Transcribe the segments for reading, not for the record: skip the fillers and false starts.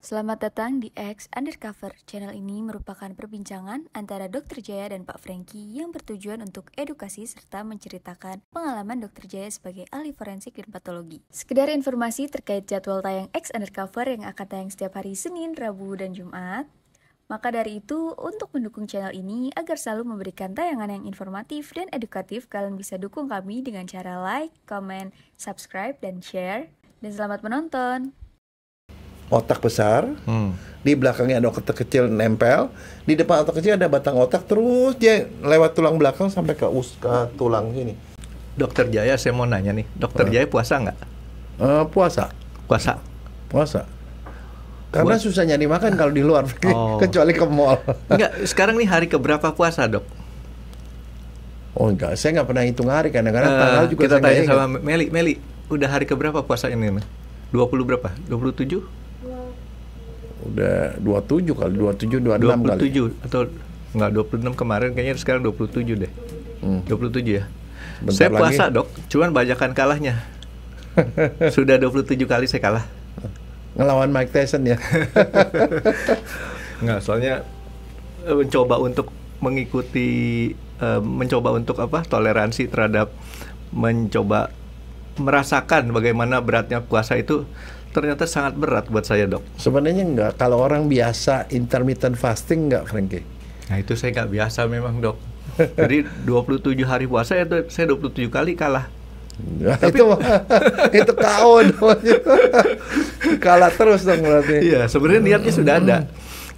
Selamat datang di X Undercover. Channel ini merupakan perbincangan antara Dr. Jaya dan Pak Franky yang bertujuan untuk edukasi serta menceritakan pengalaman Dr. Jaya sebagai ahli forensik dan patologi. Sekedar informasi terkait jadwal tayang X Undercover yang akan tayang setiap hari Senin, Rabu, dan Jumat. Maka dari itu, untuk mendukung channel ini agar selalu memberikan tayangan yang informatif dan edukatif, kalian bisa dukung kami dengan cara like, comment, subscribe, dan share. Dan selamat menonton! Otak besar, di belakangnya ada otak kecil nempel, di depan otak kecil ada batang otak, terus dia lewat tulang belakang sampai ke tulang sini. Dokter Jaya, saya mau nanya nih, Dokter Jaya puasa nggak? Puasa. Puasa. Karena susah nyari makan kalau di luar, kecuali ke mall. Enggak, sekarang nih hari keberapa puasa, Dok? Oh enggak, saya nggak pernah hitung hari, kadang-kadang tanggal juga kita saya tanya ingat. sama Meli, udah hari keberapa puasa ini? 20 berapa? 27? Udah 27 kali, 27, 26 kali. 27 atau enggak 26 kemarin, kayaknya sekarang 27 deh. 27 ya. Bentar saya puasa, lagi. Dok, cuman bajakan kalahnya. Sudah 27 kali saya kalah. Ngelawan Mike Tyson ya. Enggak, soalnya mencoba untuk mengikuti, mencoba untuk toleransi terhadap mencoba merasakan bagaimana beratnya puasa itu ternyata sangat berat buat saya, Dok. Sebenarnya enggak, kalau orang biasa intermittent fasting enggak, Franky? Nah itu saya nggak biasa memang, Dok. Jadi 27 hari puasa itu saya 27 kali kalah. Nah, itu KO namanya. Kalah terus dong berarti. Iya, sebenarnya niatnya sudah ada.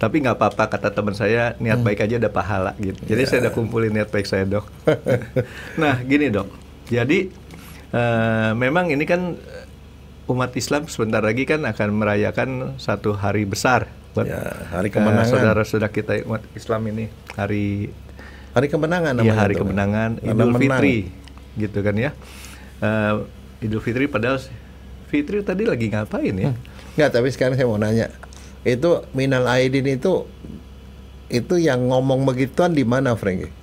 Tapi nggak apa-apa, kata teman saya, niat baik aja ada pahala gitu. Jadi saya udah kumpulin niat baik saya, Dok. Nah, gini, Dok. Jadi memang ini kan umat Islam sebentar lagi kan akan merayakan satu hari besar buat hari kemenangan. Saudara-saudara kita umat Islam ini, hari kemenangan namanya. Iya, hari kemenangan, Idul Fitri gitu kan ya. Idul Fitri, padahal Fitri tadi lagi ngapain ya? Enggak, tapi sekarang saya mau nanya. Itu minal aidin itu yang ngomong begituan di mana, Franky?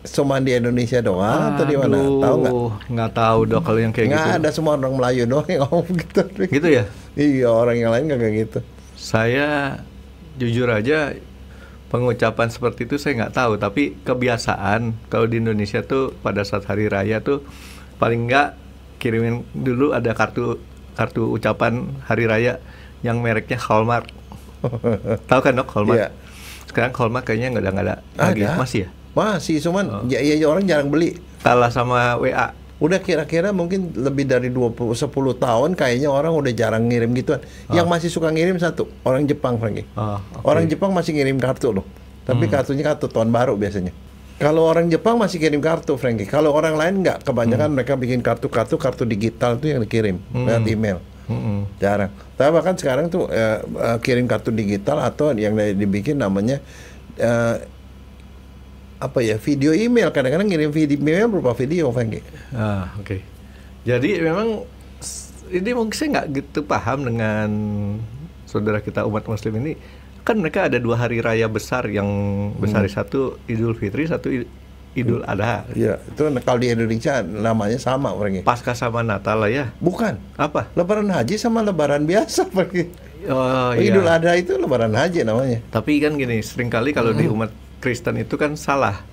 Cuma di Indonesia doang atau di mana? Tahu nggak? Nggak tahu, Dok, kalau yang kayak gitu. Nggak ada, semua orang Melayu doang yang ngomong gitu. Gitu ya? Iya, orang yang lain nggak kayak gitu. Saya jujur aja pengucapan seperti itu saya nggak tahu, tapi kebiasaan kalau di Indonesia tuh pada saat hari raya tuh paling nggak kirimin dulu ada kartu ucapan hari raya yang mereknya Hallmark. Tahu kan, Dok, Hallmark? Iya. Sekarang Hallmark kayaknya nggak ada lagi. Masih ya? Masih, cuman ya orang jarang beli. Kalah sama WA. Udah kira-kira10 tahun kayaknya orang udah jarang ngirim gituan. Yang masih suka ngirim satu, orang Jepang, Franky. Okay. Orang Jepang masih ngirim kartu loh. Tapi kartunya kartu tahun baru biasanya. Kalau orang Jepang masih kirim kartu, Franky. Kalau orang lain nggak, kebanyakan mereka bikin kartu digital tuh yang dikirim lewat email. Jarang. Tapi bahkan sekarang tuh kirim kartu digital atau yang dibikin namanya video email. Kadang-kadang ngirim video email berupa video, Franky. Oke. Jadi memang ini mungkin saya nggak gitu paham dengan saudara kita umat Muslim ini. Kan mereka ada 2 hari raya besar, yang besar satu Idul Fitri, satu Idul Adha. Iya, itu kalau di Indonesia namanya sama, Franky. Paskah sama Natal lah ya. Bukan. Apa? Lebaran haji sama lebaran biasa, Franky. Oh, Idul iya. Adha itu lebaran haji namanya. Tapi kan gini, seringkali kalau di umat Kristen itu kan salah.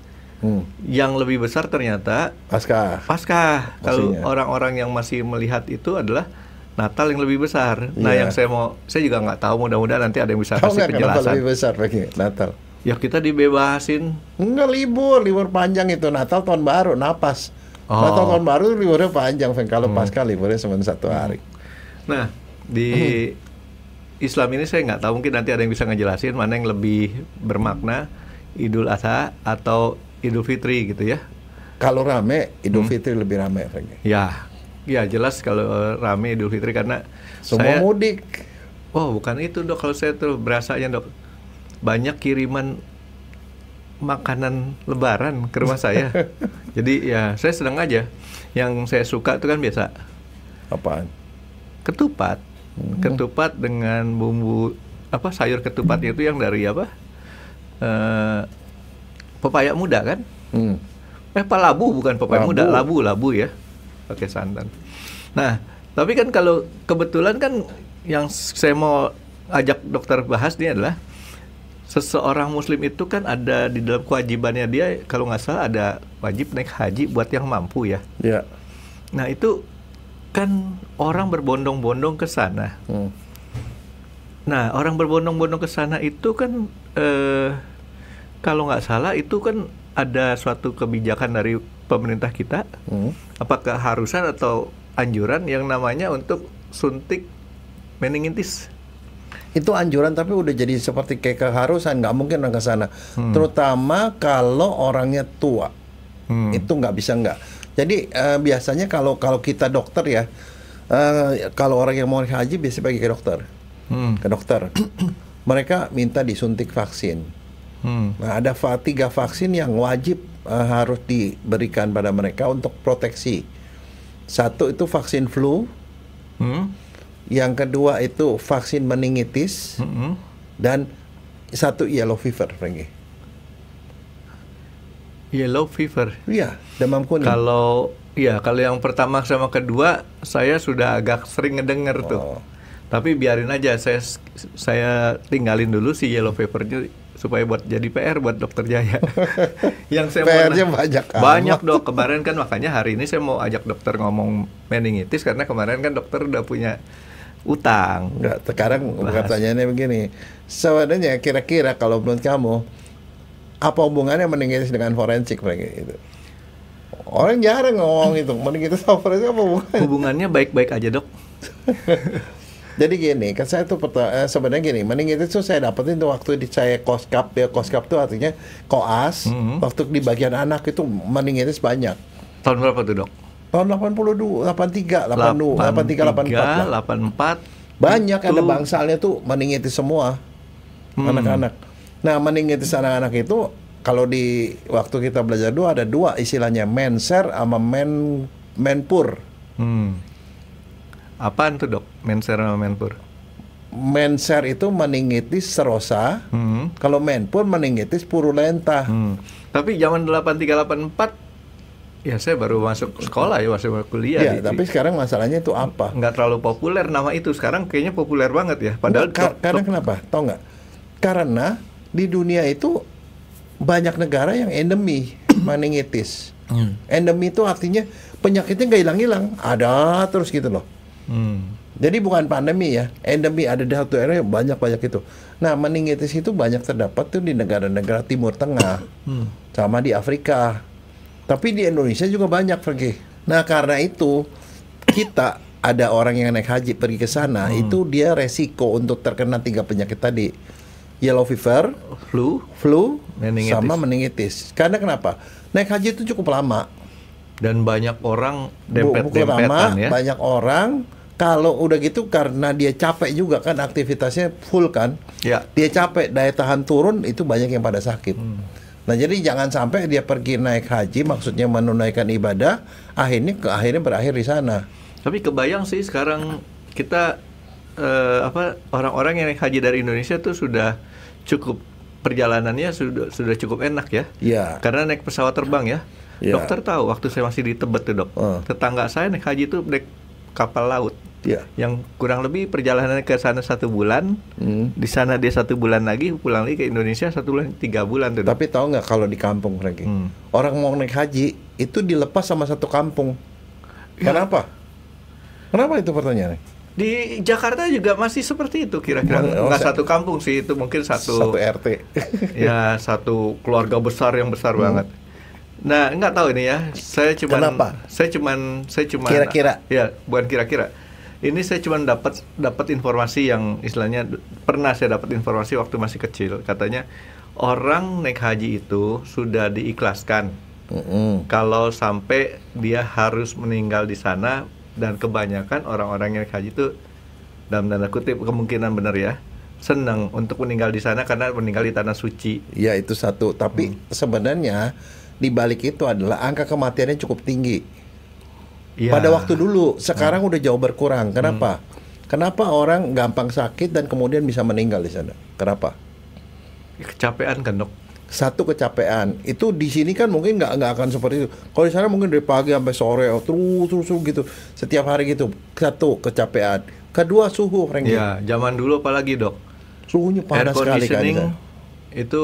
Yang lebih besar ternyata Paskah. Kalau orang-orang yang masih melihat itu adalah Natal yang lebih besar. Nah, yang saya juga nggak tahu, mudah-mudahan nanti ada yang bisa kasih penjelasan. Kenapa lebih besar lagi Natal? Ya kita dibebasin. Enggak, libur panjang itu. Natal tahun baru, napas. Natal tahun baru liburnya panjang, kalau Paskah liburnya cuma 1 hari. Nah, di Islam ini saya nggak tahu, mungkin nanti ada yang bisa ngejelasin mana yang lebih bermakna, Idul Adha atau Idul Fitri gitu ya. Kalau rame, Idul Fitri lebih rame, Franky. Ya jelas kalau rame Idul Fitri karena semua mudik. Oh, bukan itu, Dok. Kalau saya tuh berasanya, Dok, banyak kiriman makanan lebaran ke rumah saya. Jadi ya saya senang aja. Yang saya suka itu kan biasa. Apaan? Ketupat. Ketupat dengan bumbu sayur ketupatnya itu yang dari pepaya muda kan? Labu, bukan pepaya muda, labu ya. Pakai santan. Nah, tapi kan kalau kebetulan kan yang saya mau ajak dokter bahas nih adalah seseorang muslim itu kan ada di dalam kewajibannya dia, kalau nggak salah ada wajib naik haji buat yang mampu ya. Ya. Nah itu kan orang berbondong-bondong ke sana. Nah orang berbondong-bondong ke sana itu kan kalau nggak salah itu kan ada suatu kebijakan dari pemerintah kita, apakah keharusan atau anjuran yang namanya untuk suntik meningitis. Itu anjuran tapi udah jadi seperti kayak keharusan, nggak mungkin orang ke sana. Terutama kalau orangnya tua, itu nggak bisa nggak. Jadi biasanya kalau kita dokter ya, kalau orang yang mau haji biasanya pergi ke dokter, mereka minta disuntik vaksin. Nah ada 3 vaksin yang wajib harus diberikan pada mereka untuk proteksi. Satu itu vaksin flu. Yang kedua itu vaksin meningitis, dan satu yellow fever, Frankie. Yellow fever. Iya, demam kuning. Kalau yang pertama sama kedua saya sudah agak sering ngedenger tuh. Tapi biarin aja, saya tinggalin dulu si yellow fevernya supaya buat jadi PR buat Dokter Jaya. Yang saya PR-nya banyak Dok. Kemarin kan makanya hari ini saya mau ajak dokter ngomong meningitis karena kemarin kan dokter udah punya utang. Enggak, sekarang pertanyaannya begini. Sebenarnya kira-kira kalau menurut kamu apa hubungannya meningitis dengan forensik gitu? Orang jarang ngomong itu. Meningitis sama forensik apa hubungannya? Hubungannya baik-baik aja Dok. Jadi gini, kan saya tuh sebenarnya gini, meningitis tuh saya dapetin tuh waktu saya koskap ya. Koskap tuh artinya koas. Waktu di bagian anak itu meningitis banyak. Tahun berapa tuh Dok? Tahun 82, 83, 82, 83, 84. 84. Banyak ada bangsalnya tuh meningitis semua. Anak-anak. Nah, meningitis anak-anak itu kalau di waktu kita belajar dulu ada 2 istilahnya, menser sama menpur. Apaan tuh Dok? Menser sama menpur? Menser itu meningitis serosa. Kalau menpur meningitis purulenta. Tapi zaman 8384 ya saya baru masuk sekolah ya, masih kuliah. Ya, tapi sekarang masalahnya itu apa? Nggak terlalu populer nama itu. Sekarang kayaknya populer banget ya. Padahal karena kenapa? Tahu nggak? Karena di dunia itu banyak negara yang endemi meningitis. Endemi itu artinya penyakitnya nggak hilang-hilang, ada terus gitu loh. Jadi bukan pandemi ya, endemi, ada di satu area banyak itu. Nah, meningitis itu banyak terdapat tuh di negara-negara Timur Tengah, sama di Afrika. Tapi di Indonesia juga banyak, Frankie. Nah, karena itu kita ada orang yang naik haji pergi ke sana, itu dia resiko untuk terkena 3 penyakit tadi. Yellow fever, flu, sama meningitis. Karena kenapa? Naik haji itu cukup lama. Dan banyak orang dempet-dempetan ya. Banyak orang, kalau udah gitu karena dia capek juga kan, aktivitasnya full kan. Ya. Dia capek, daya tahan turun, itu banyak yang pada sakit. Nah, jadi jangan sampai dia pergi naik haji, maksudnya menunaikan ibadah, akhirnya berakhir di sana. Tapi kebayang sih sekarang kita orang-orang yang naik haji dari Indonesia tuh sudah cukup, perjalanannya sudah cukup enak ya. Iya. Karena naik pesawat terbang ya. Ya. Dokter tahu waktu saya masih di Tebet tuh Dok. Tetangga saya naik haji tuh naik kapal laut. Ya. Yang kurang lebih perjalanan ke sana 1 bulan, di sana dia 1 bulan lagi, pulang lagi ke Indonesia 1 bulan, 3 bulan tuh. Tapi tahu nggak kalau di kampung lagi, orang mau naik haji itu dilepas sama satu kampung. Ya. Kenapa itu pertanyaannya? Di Jakarta juga masih seperti itu kira-kira. Nggak satu kampung sih, itu mungkin satu RT. Ya, satu keluarga besar yang besar banget. Nah, nggak tahu ini ya. Saya cuman kira-kira. Ya, bukan kira-kira. Ini saya cuma dapat informasi yang istilahnya pernah saya dapat informasi waktu masih kecil. Katanya orang naik haji itu sudah diikhlaskan. Kalau sampai dia harus meninggal di sana, dan kebanyakan orang-orang yang naik haji itu dalam tanda kutip kemungkinan benar ya, senang untuk meninggal di sana karena meninggal di tanah suci. Ya, itu satu. Tapi sebenarnya di balik itu adalah angka kematiannya cukup tinggi. Ya. Pada waktu dulu, sekarang udah jauh berkurang. Kenapa? Kenapa orang gampang sakit dan kemudian bisa meninggal di sana? Kenapa? Kecapean kan Dok? Satu, kecapean. Itu di sini kan mungkin nggak akan seperti itu. Kalau di sana mungkin dari pagi sampai sore terus gitu, setiap hari gitu. Satu, kecapean. Kedua suhu, Frankie. Ya, zaman dulu apalagi dok, Suhunya air panas sekali kan. conditioning itu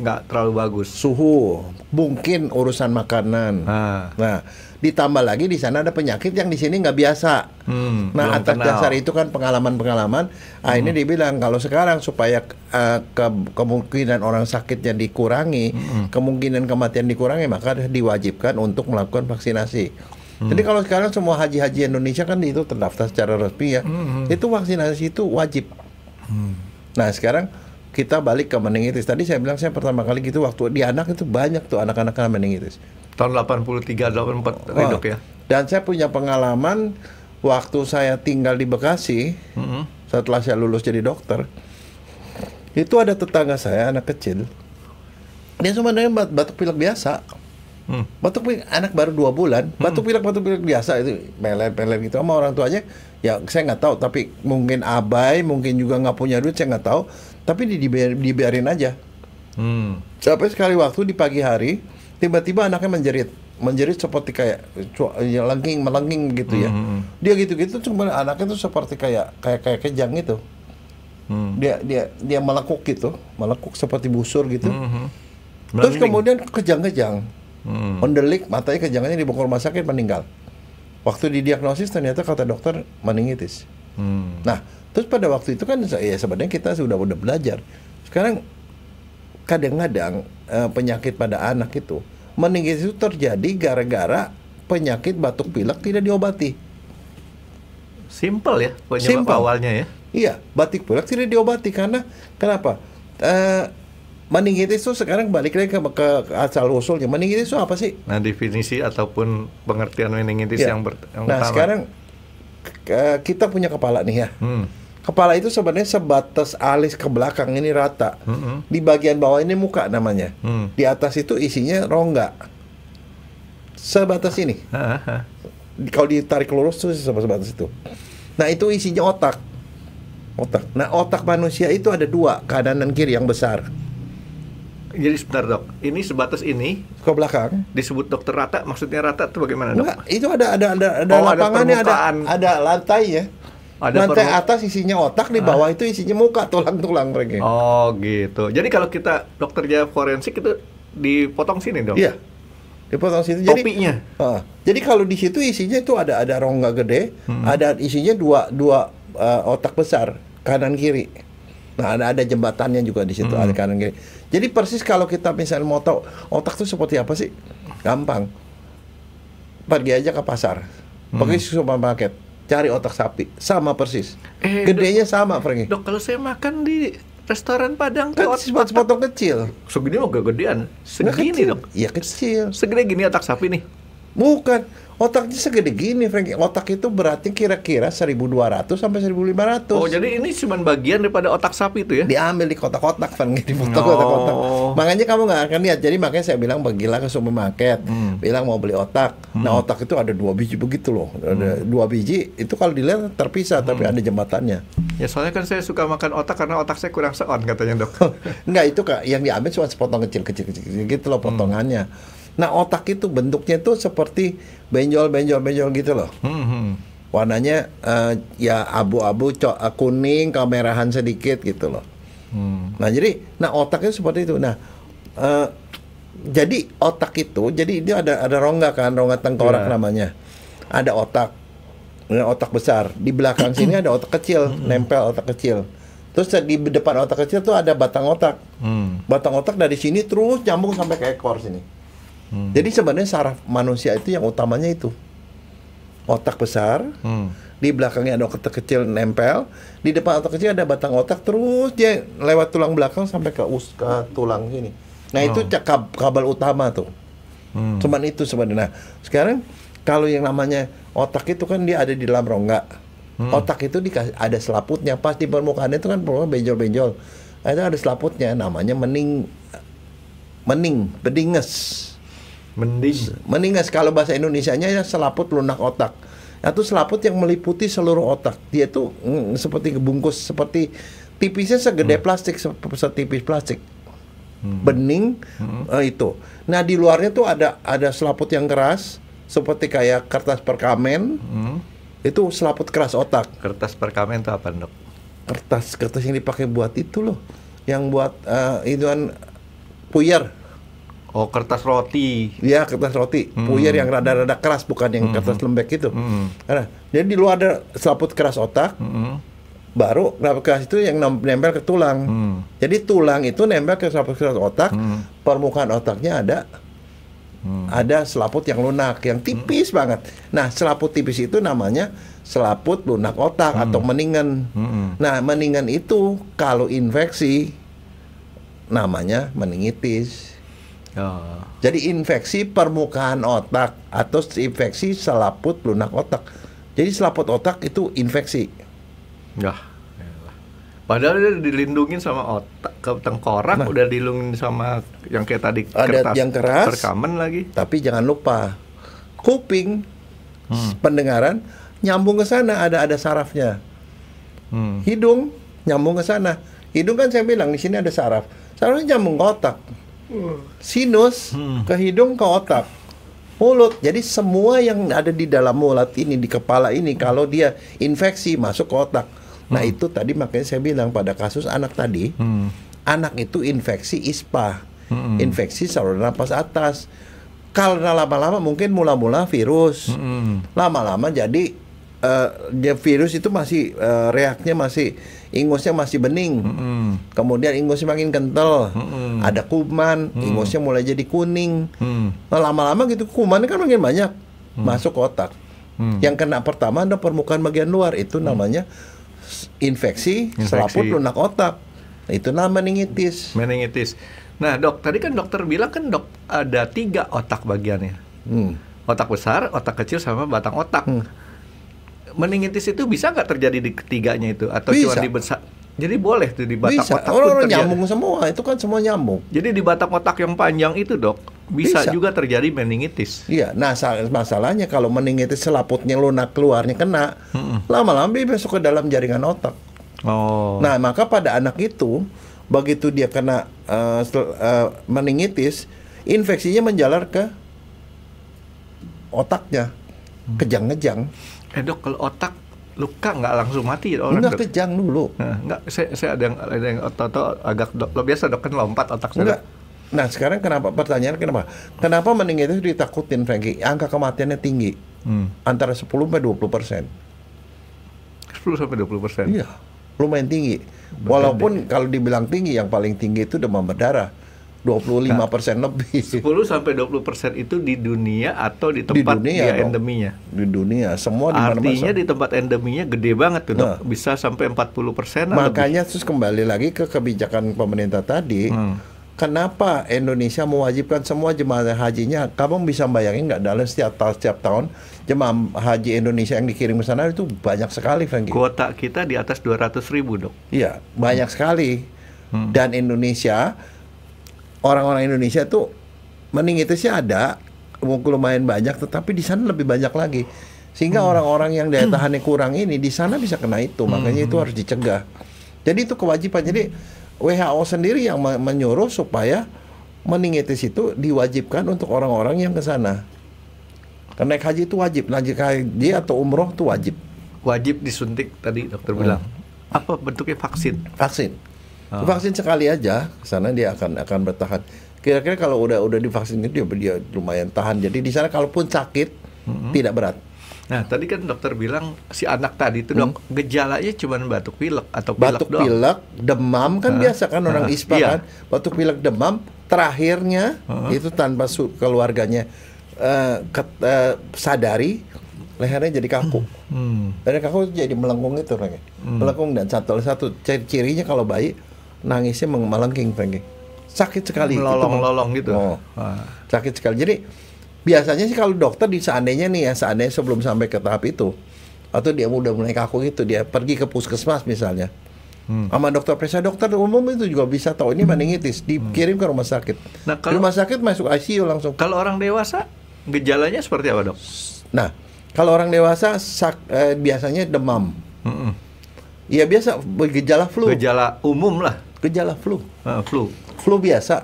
nggak terlalu bagus. Suhu, mungkin urusan makanan. Nah, ditambah lagi di sana ada penyakit yang di sini nggak biasa. Nah, belum atas kenal. dasar itu kan pengalaman-pengalaman. Ini dibilang kalau sekarang supaya kemungkinan orang sakitnya dikurangi, kemungkinan kematian dikurangi, maka diwajibkan untuk melakukan vaksinasi. Jadi kalau sekarang semua haji-haji Indonesia kan itu terdaftar secara resmi ya, itu vaksinasi itu wajib. Nah sekarang kita balik ke meningitis. Tadi saya bilang saya pertama kali gitu waktu di anak itu banyak tuh anak-anak kena meningitis. Tahun 83, 84 dok ya. Dan saya punya pengalaman waktu saya tinggal di Bekasi, setelah saya lulus jadi dokter, itu ada tetangga saya anak kecil, dia sebenarnya batuk pilek biasa. Batuk pilek anak baru 2 bulan, batuk pilek biasa itu meler gitu sama orang tuanya. Ya saya nggak tahu, tapi mungkin abai, mungkin juga nggak punya duit, saya nggak tahu. Tapi dibiarin aja. Sampai sekali waktu di pagi hari, tiba-tiba anaknya menjerit seperti kayak melengking gitu ya. Dia gitu-gitu, cuma anaknya tuh seperti kayak kejang itu. Dia melekuk gitu, melekuk seperti busur gitu. Terus kemudian kejang-kejang, mendelik, matanya kejangannya, dibawa ke rumah sakit, meninggal. Waktu didiagnosis ternyata kata dokter meningitis. Nah, terus pada waktu itu kan ya sebenarnya kita sudah belajar. Sekarang kadang-kadang penyakit pada anak itu, meningitis itu terjadi gara-gara penyakit batuk pilek tidak diobati. Simple ya penyebab awalnya ya. Iya, batuk pilek tidak diobati karena kenapa? Meningitis itu sekarang balik lagi ke asal usulnya. Meningitis itu apa sih? Nah, definisi ataupun pengertian meningitis yang nah, utama. sekarang kita punya kepala nih ya. Kepala itu sebenarnya sebatas alis ke belakang ini rata. Di bagian bawah ini muka namanya. Di atas itu isinya rongga. Sebatas ini. Kalau ditarik lurus tuh sebatas itu. Nah, itu isinya otak. Nah, otak manusia itu ada 2, kanan dan kiri yang besar. Jadi sebentar dok, ini sebatas ini Ke belakang. disebut dokter rata, maksudnya rata itu bagaimana dok? Enggak, itu ada Oh, lapangannya, ada ada lantai ya. Lantai atas isinya otak, di bawah itu isinya muka, tulang-tulang mereka. Oh gitu. Jadi kalau kita dokter Jaya forensik itu dipotong sini dok? Iya, dipotong situ. Topinya. Jadi kalau di situ isinya itu ada rongga gede, ada isinya dua otak besar kanan kiri. Nah, ada jembatannya juga di situ, ada kanan kiri. Jadi persis kalau kita misalnya mau tahu otak itu seperti apa sih, gampang. Pergi aja ke pasar, pergi ke supermarket, cari otak sapi, sama persis. Gedenya sama, Franky. Dok, kalau saya makan di restoran Padang Kan sepotong kecil. segini mau gedean, segini dok. Iya kecil. Segede gini otak sapi nih. Bukan, otaknya segede gini, Franky. Otak itu berarti kira-kira 1.200 sampai 1.500. Oh, jadi ini cuma bagian daripada otak sapi itu ya? Diambil di kotak-kotak, Franky, dipotong kotak-kotak. Makanya kamu nggak akan lihat. Jadi makanya saya bilang pergilah ke supermarket, bilang mau beli otak. Nah, otak itu ada 2 biji begitu loh. Ada 2 biji itu kalau dilihat terpisah, tapi ada jembatannya. Ya soalnya kan saya suka makan otak karena otak saya kurang seon katanya dok. Enggak, itu Kak, yang diambil cuma sepotong kecil-kecil gitu loh potongannya. Nah, otak itu bentuknya itu seperti benjol-benjol gitu loh. Warnanya ya abu-abu, kuning, kemerahan sedikit gitu loh. Nah, jadi otaknya seperti itu. Nah, jadi otak itu, jadi dia ada rongga kan, rongga tengkorak namanya. Ada otak. Otak besar. Di belakang sini ada otak kecil, nempel otak kecil. Terus di depan otak kecil tuh ada batang otak. Batang otak dari sini terus nyambung sampai ke ekor sini. Jadi sebenarnya saraf manusia itu yang utamanya itu otak besar, di belakangnya ada otak kecil nempel, di depan otak kecil ada batang otak, terus dia lewat tulang belakang sampai ke tulang sini. Nah itu kabel utama tuh. Cuman itu sebenarnya. Nah, sekarang kalau yang namanya otak itu kan dia ada di dalam rongga. Otak itu ada selaputnya, pas di permukaan itu kan benjol-benjol. Itu ada selaputnya, namanya bedinges. Meninges kalau bahasa Indonesianya ya selaput lunak otak. Itu selaput yang meliputi seluruh otak. Dia tuh seperti bungkus, seperti tipisnya segede plastik, setipis plastik. Bening itu. Nah, di luarnya tuh ada selaput yang keras seperti kayak kertas perkamen. Itu selaput keras otak. Kertas perkamen itu apa, Dok? Kertas yang dipakai buat itu loh, yang buat ituan puyer. Oh, kertas roti. Ya, kertas roti. Puyer yang rada-rada keras, bukan yang kertas lembek itu. Nah, jadi di luar ada selaput keras otak. Baru selaput keras itu yang nempel ke tulang. Jadi tulang itu nempel ke selaput keras otak. Permukaan otaknya ada selaput yang lunak, yang tipis banget. Nah, selaput tipis itu namanya selaput lunak otak atau meningan. Nah, meningan itu kalau infeksi namanya meningitis. Oh. Jadi infeksi permukaan otak atau infeksi selaput lunak otak. Jadi selaput otak itu infeksi. Ya. Padahal udah dilindungin sama otak, ke tengkorak, udah dilindungin sama yang kayak tadi Ada yang keras, perkamen lagi. Tapi jangan lupa kuping, pendengaran nyambung ke sana, ada sarafnya. Hidung nyambung ke sana. Hidung kan saya bilang di sini ada saraf. Sarafnya nyambung ke otak. Sinus ke hidung ke otak. Mulut. Jadi semua yang ada di dalam mulut ini, di kepala ini, kalau dia infeksi masuk ke otak. Nah, itu tadi makanya saya bilang pada kasus anak tadi, anak itu infeksi ISPA, infeksi saluran napas atas. Kalau lama-lama mungkin mula-mula virus, lama-lama jadi dia virus itu masih reaknya masih ingusnya masih bening, kemudian ingusnya makin kental, ada kuman, ingusnya mulai jadi kuning, lama-lama gitu kumannya kan makin banyak masuk ke otak. Yang kena pertama ada permukaan bagian luar, itu namanya infeksi selaput lunak otak, itu nama meningitis. Nah, Dok, tadi kan dokter bilang kan ada 3 otak bagiannya, otak besar, otak kecil, sama batang otak. Meningitis itu bisa nggak terjadi di ketiganya itu, atau cuma di besar? Jadi boleh tuh di batang bisa. otak Orang terjadi. nyambung semua, itu kan semua nyambung. Jadi di batang otak yang panjang itu, Dok, bisa Bisa. juga terjadi meningitis. Iya, nah masalahnya kalau meningitis selaputnya lunak keluarnya kena, lama-lama dia masuk ke dalam jaringan otak. Oh. Nah, maka pada anak itu begitu dia kena meningitis, infeksinya menjalar ke otaknya, kejang-kejang. Dok, kalau otak luka nggak langsung mati orang? Enggak, Dok? kejang dulu. Nah, enggak, saya ada yang otot agak lo biasa, Dok, kan lompat otak saya. Enggak. Nah, sekarang pertanyaan kenapa? Kenapa meningitis ditakutin, Frankie? Angka kematiannya tinggi. Antara 10 sampai 20%. 10-20%. Iya, lumayan tinggi. Walaupun kalau dibilang tinggi, yang paling tinggi itu demam berdarah. 25% lebih. 10-20% itu di dunia atau di tempat dunia dia dong. endeminya? Di dunia, semua di mana-mana. Artinya di tempat endeminya gede banget tuh, Dok. Nah. Bisa sampai 40%. Makanya terus kembali lagi ke kebijakan pemerintah tadi. Kenapa Indonesia mewajibkan semua jemaah hajinya? Kamu bisa bayangin nggak, dalam setiap tahun jemaah haji Indonesia yang dikirim ke sana itu banyak sekali, Frankie. Kuota kita di atas 200.000, Dok. Iya, banyak sekali. Dan Indonesia, orang-orang Indonesia tuh meningitisnya ada, lumayan banyak, tetapi di sana lebih banyak lagi. Sehingga orang-orang yang daya tahannya kurang ini di sana bisa kena itu, makanya itu harus dicegah. Jadi itu kewajiban. Jadi WHO sendiri yang menyuruh supaya meningitis itu diwajibkan untuk orang-orang yang ke sana. Karena naik haji itu wajib, naik haji atau umroh itu wajib. Wajib disuntik tadi dokter bilang. Apa bentuknya vaksin? Vaksin. Vaksin sekali aja, ke sana dia akan bertahan. Kira-kira kalau udah divaksin itu dia lumayan tahan. Jadi di sana kalaupun sakit tidak berat. Nah, tadi kan dokter bilang si anak tadi itu, Dok, gejalanya cuma batuk pilek atau pilek Batuk doang. pilek, demam kan biasa kan orang ISPA iya. kan. Batuk pilek, demam, terakhirnya itu tanpa keluarganya sadari, lehernya jadi kaku. Lehernya kaku jadi melengkung itu, Frankie. Melengkung dan satu cirinya kalau bayi nangisnya melengking, Frankie. Sakit sekali. Melolong-lolong gitu. Sakit sekali. Jadi biasanya sih kalau dokter seandainya sebelum sampai ke tahap itu, atau dia udah mulai kaku gitu, dia pergi ke puskesmas misalnya, sama dokter periksa, dokter umum itu juga bisa tahu ini meningitis, dikirim ke rumah sakit. Nah, Di rumah sakit masuk ICU langsung. Kalau orang dewasa gejalanya seperti apa, Dok? Nah, kalau orang dewasa biasanya demam. Iya, biasa gejala flu. Gejala umum lah. Gejala flu. Flu Biasa.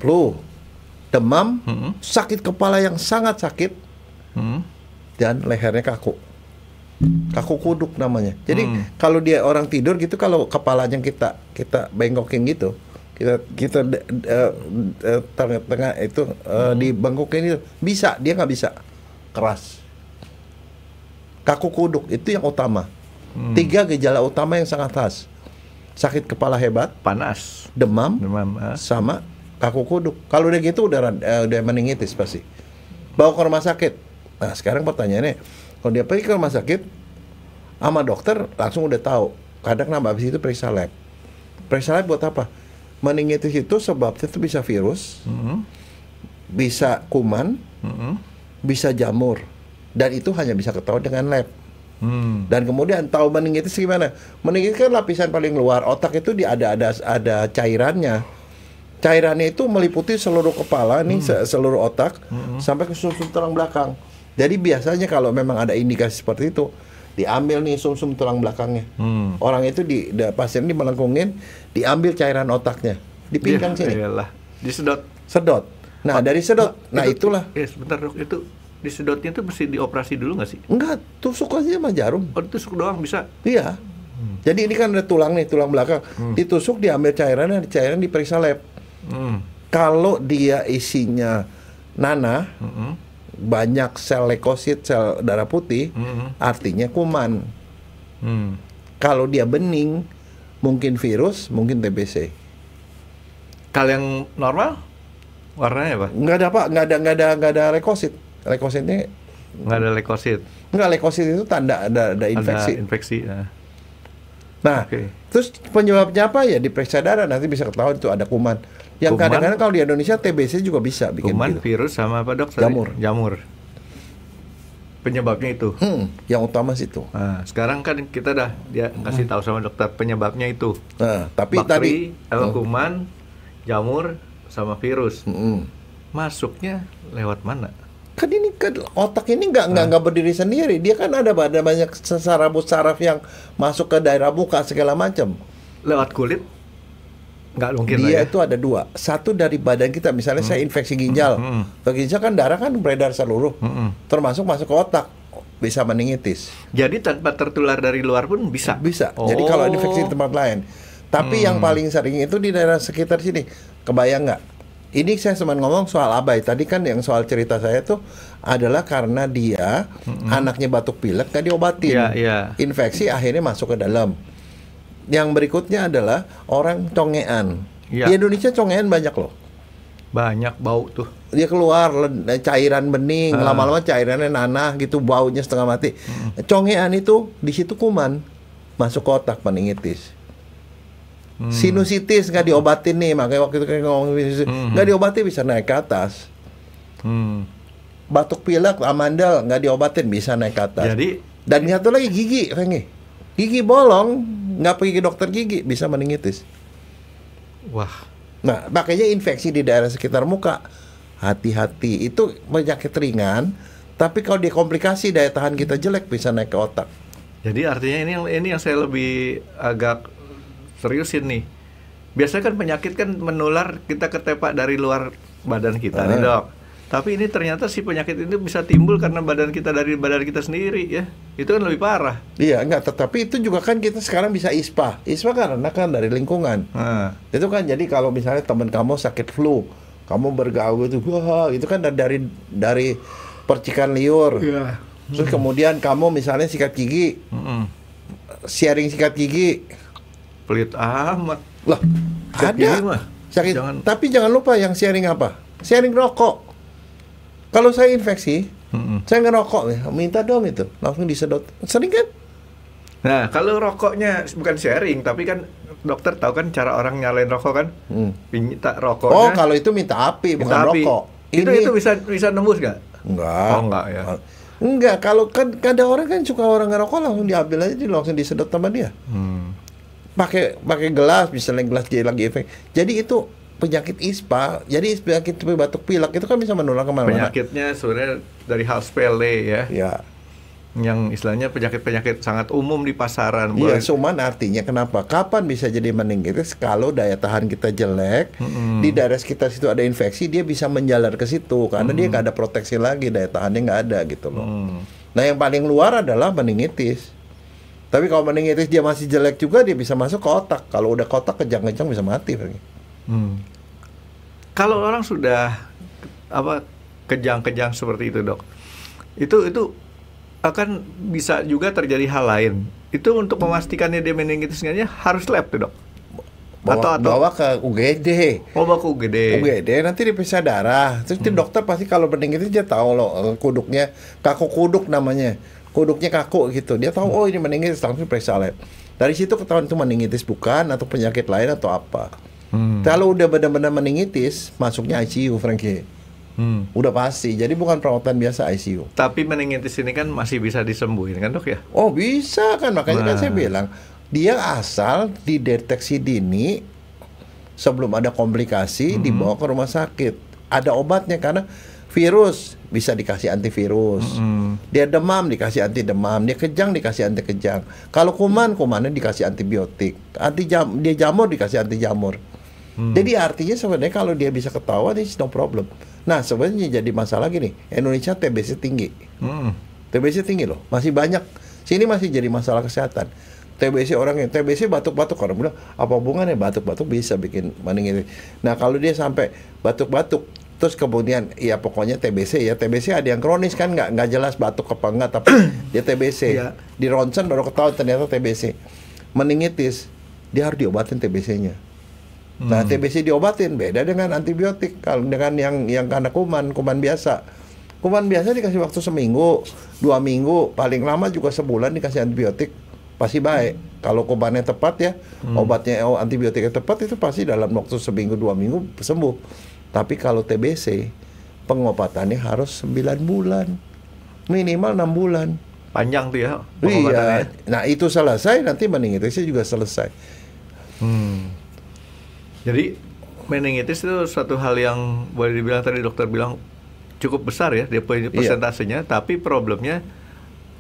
Flu. Demam, sakit kepala yang sangat sakit, dan lehernya kaku. Kaku kuduk namanya. Jadi kalau dia orang tidur gitu, kalau kepalanya kita bengkokin gitu, kita tengah-tengah itu dibengkokin itu, bisa, dia nggak bisa keras. Kaku kuduk itu yang utama. 3 gejala utama yang sangat khas: sakit kepala hebat, Panas, demam, sama kaku kuduk. Kalau udah gitu udah meningitis pasti. Bawa ke rumah sakit. Nah sekarang pertanyaannya, kalau dia pergi ke rumah sakit sama dokter langsung udah tahu. Kadang habis itu periksa lab. Periksa lab buat apa? Meningitis itu sebabnya itu bisa virus, bisa kuman, bisa jamur. Dan itu hanya bisa ketahuan dengan lab. Dan kemudian tahu meningitis gimana? Meningitis kan lapisan paling luar otak itu ada cairannya. Cairannya itu meliputi seluruh kepala nih, seluruh otak sampai ke sumsum tulang belakang. Jadi biasanya kalau memang ada indikasi seperti itu, diambil nih sumsum tulang belakangnya. Orang itu pasien ini melengkungin, diambil cairan otaknya, dipinggang sini. Iyalah. Disedot. Sedot. Nah, dari sedot. Nah, itulah. Sebentar, Dok. Itu disedotnya itu mesti dioperasi dulu nggak sih? Enggak, tusuk aja sama jarum. Oh, tusuk doang bisa. Iya. Jadi ini kan ada tulang nih, tulang belakang. Ditusuk, diambil cairan diperiksa lab. Kalau dia isinya nanah, banyak sel leukosit, sel darah putih, artinya kuman. Kalau dia bening, mungkin virus, mungkin TBC. Kalau yang normal warnanya apa? Nggak ada leukosit. Leukositnya Nggak ada leukosit. nggak, leukosit itu tanda ada infeksi. Ada infeksi. Nah, terus penyebabnya apa ya? Diperiksa darah nanti bisa ketahuan itu ada kuman. Yang Kuman, kadang-kadang kalau di Indonesia TBC juga bisa bikin kuman, gitu. virus sama apa, Dok? Jamur. Penyebabnya itu. Yang utama sih itu. Nah, sekarang kan kita dia kasih tahu sama dokter penyebabnya itu. Nah, tapi bakteri, tadi kuman, jamur, sama virus. Masuknya lewat mana? Kan ini kan otak ini nggak berdiri sendiri. Dia kan ada banyak saraf yang masuk ke daerah muka segala macam. Lewat kulit? Nggak mungkin Dia lah ya. itu ada 2. Satu dari badan kita, misalnya saya infeksi ginjal. Ke ginjal kan darah kan beredar seluruh. Termasuk masuk ke otak, bisa meningitis. Jadi tanpa tertular dari luar pun bisa? Bisa. Jadi kalau infeksi di tempat lain. Tapi yang paling sering itu di daerah sekitar sini. Kebayang nggak? Ini saya cuma ngomong soal abai. Tadi kan yang soal cerita saya tuh adalah karena dia anaknya batuk pilek nggak diobatin. Infeksi akhirnya masuk ke dalam. Yang berikutnya adalah orang congean. Di Indonesia congean banyak loh. Banyak bau tuh. Dia keluar cairan bening, lama-lama cairannya nanah gitu, baunya setengah mati. Congean itu di situ kuman masuk ke otak, meningitis. Sinusitis nggak diobatin nih, makanya waktu itu kayak ngomong nggak diobatin bisa naik ke atas. Batuk pilek, amandel nggak diobatin bisa naik ke atas. Dan satu lagi gigi, gigi bolong, nggak pergi ke dokter gigi bisa meningitis. Wah. Nah, makanya infeksi di daerah sekitar muka hati-hati, itu penyakit ringan, tapi kalau dia komplikasi daya tahan kita jelek bisa naik ke otak. Jadi artinya ini yang saya lebih agak seriusin nih. Biasanya kan penyakit kan menular kita ketepak dari luar badan kita nih, Dok. Tapi ini ternyata si penyakit ini bisa timbul karena dari badan kita sendiri ya. Itu kan lebih parah. Iya, enggak, tetapi itu juga kan kita sekarang bisa ISPA. ISPA karena kan dari lingkungan. Itu kan jadi kalau misalnya teman kamu sakit flu, kamu bergaul itu kan dari percikan liur. Terus kemudian kamu misalnya sikat gigi. Sharing sikat gigi. Pelit amat. Lah, ada. Sakit. Tapi jangan lupa yang sharing apa? Sharing rokok. Kalau saya infeksi, saya ngerokok nih, minta dong itu, langsung disedot. Sering kan? Nah, kalau rokoknya bukan sharing, tapi kan dokter tahu kan cara orang nyalain rokok kan? Minta rokoknya. Oh, kalau itu minta api, bukan rokok. Itu bisa nembus nggak? Enggak. Oh, enggak ya. Enggak, kalau kan ada orang kan suka orang ngerokok langsung diambil aja, langsung disedot sama dia. Pakai gelas, misalnya gelas dia lagi efek. Jadi itu penyakit ISPA, jadi penyakit batuk pilek itu kan bisa menular kemana-mana. Penyakitnya sebenarnya dari hal sepele ya. Ya. Yang istilahnya penyakit-penyakit sangat umum di pasaran. Iya, cuman artinya kenapa? Kapan bisa jadi meningitis? Kalau daya tahan kita jelek, di daerah sekitar situ ada infeksi, dia bisa menjalar ke situ karena dia nggak ada proteksi lagi, daya tahannya nggak ada gitu loh. Nah yang paling luar adalah meningitis. Tapi kalau meningitis dia masih jelek juga, dia bisa masuk ke otak. Kalau udah ke otak kejang-kejang bisa mati. Kalau orang sudah kejang-kejang seperti itu, Dok, itu akan bisa juga terjadi hal lain. Itu untuk memastikannya dia meningitisnya harus lab tuh, Dok. Bawa ke UGD. Bawa ke UGD. UGD nanti diperiksa darah. Terus dokter pasti kalau meningitis dia tahu loh kuduknya, kaku kuduk namanya. Kuduknya kaku gitu. Dia tahu oh ini meningitis, langsung periksa lab. Dari situ ketahuan itu meningitis bukan atau penyakit lain atau apa. Kalau udah benar-benar meningitis, masuknya ICU, Frankie. Udah pasti. Jadi bukan perawatan biasa ICU. Tapi meningitis ini kan masih bisa disembuhin kan, Dok ya? Oh, bisa kan. Makanya kan saya bilang, dia asal dideteksi dini sebelum ada komplikasi dibawa ke rumah sakit. Ada obatnya karena virus bisa dikasih antivirus. Dia demam dikasih anti demam, dia kejang dikasih anti kejang. Kalau kumannya dikasih antibiotik. Dia jamur dikasih anti jamur. Jadi artinya sebenarnya kalau dia bisa ketahuan it's no problem. Nah, sebenarnya jadi masalah gini, Indonesia TBC tinggi. TBC tinggi loh, masih banyak. Sini masih jadi masalah kesehatan. TBC batuk-batuk, orang bilang apa hubungannya batuk-batuk bisa bikin meningitis. Nah kalau dia sampai batuk-batuk terus kemudian ya pokoknya TBC ada yang kronis kan nggak jelas batuk apa enggak tapi dia TBC di ronsen baru ketahuan ternyata TBC. Meningitis dia harus diobatin TBC-nya. Nah TBC diobatin beda dengan antibiotik. Kalau dengan yang karena kuman biasa dikasih waktu seminggu 2 minggu paling lama juga sebulan dikasih antibiotik pasti baik. Kalau kumannya tepat ya, obatnya antibiotiknya tepat itu pasti dalam waktu seminggu 2 minggu sembuh. Tapi kalau TBC pengobatannya harus 9 bulan, minimal 6 bulan. Panjang tuh ya Iya. pengobatannya. Nah itu selesai nanti meningitisnya juga selesai. Jadi meningitis itu suatu hal yang boleh dibilang tadi dokter bilang cukup besar ya dia punya persentasenya, tapi problemnya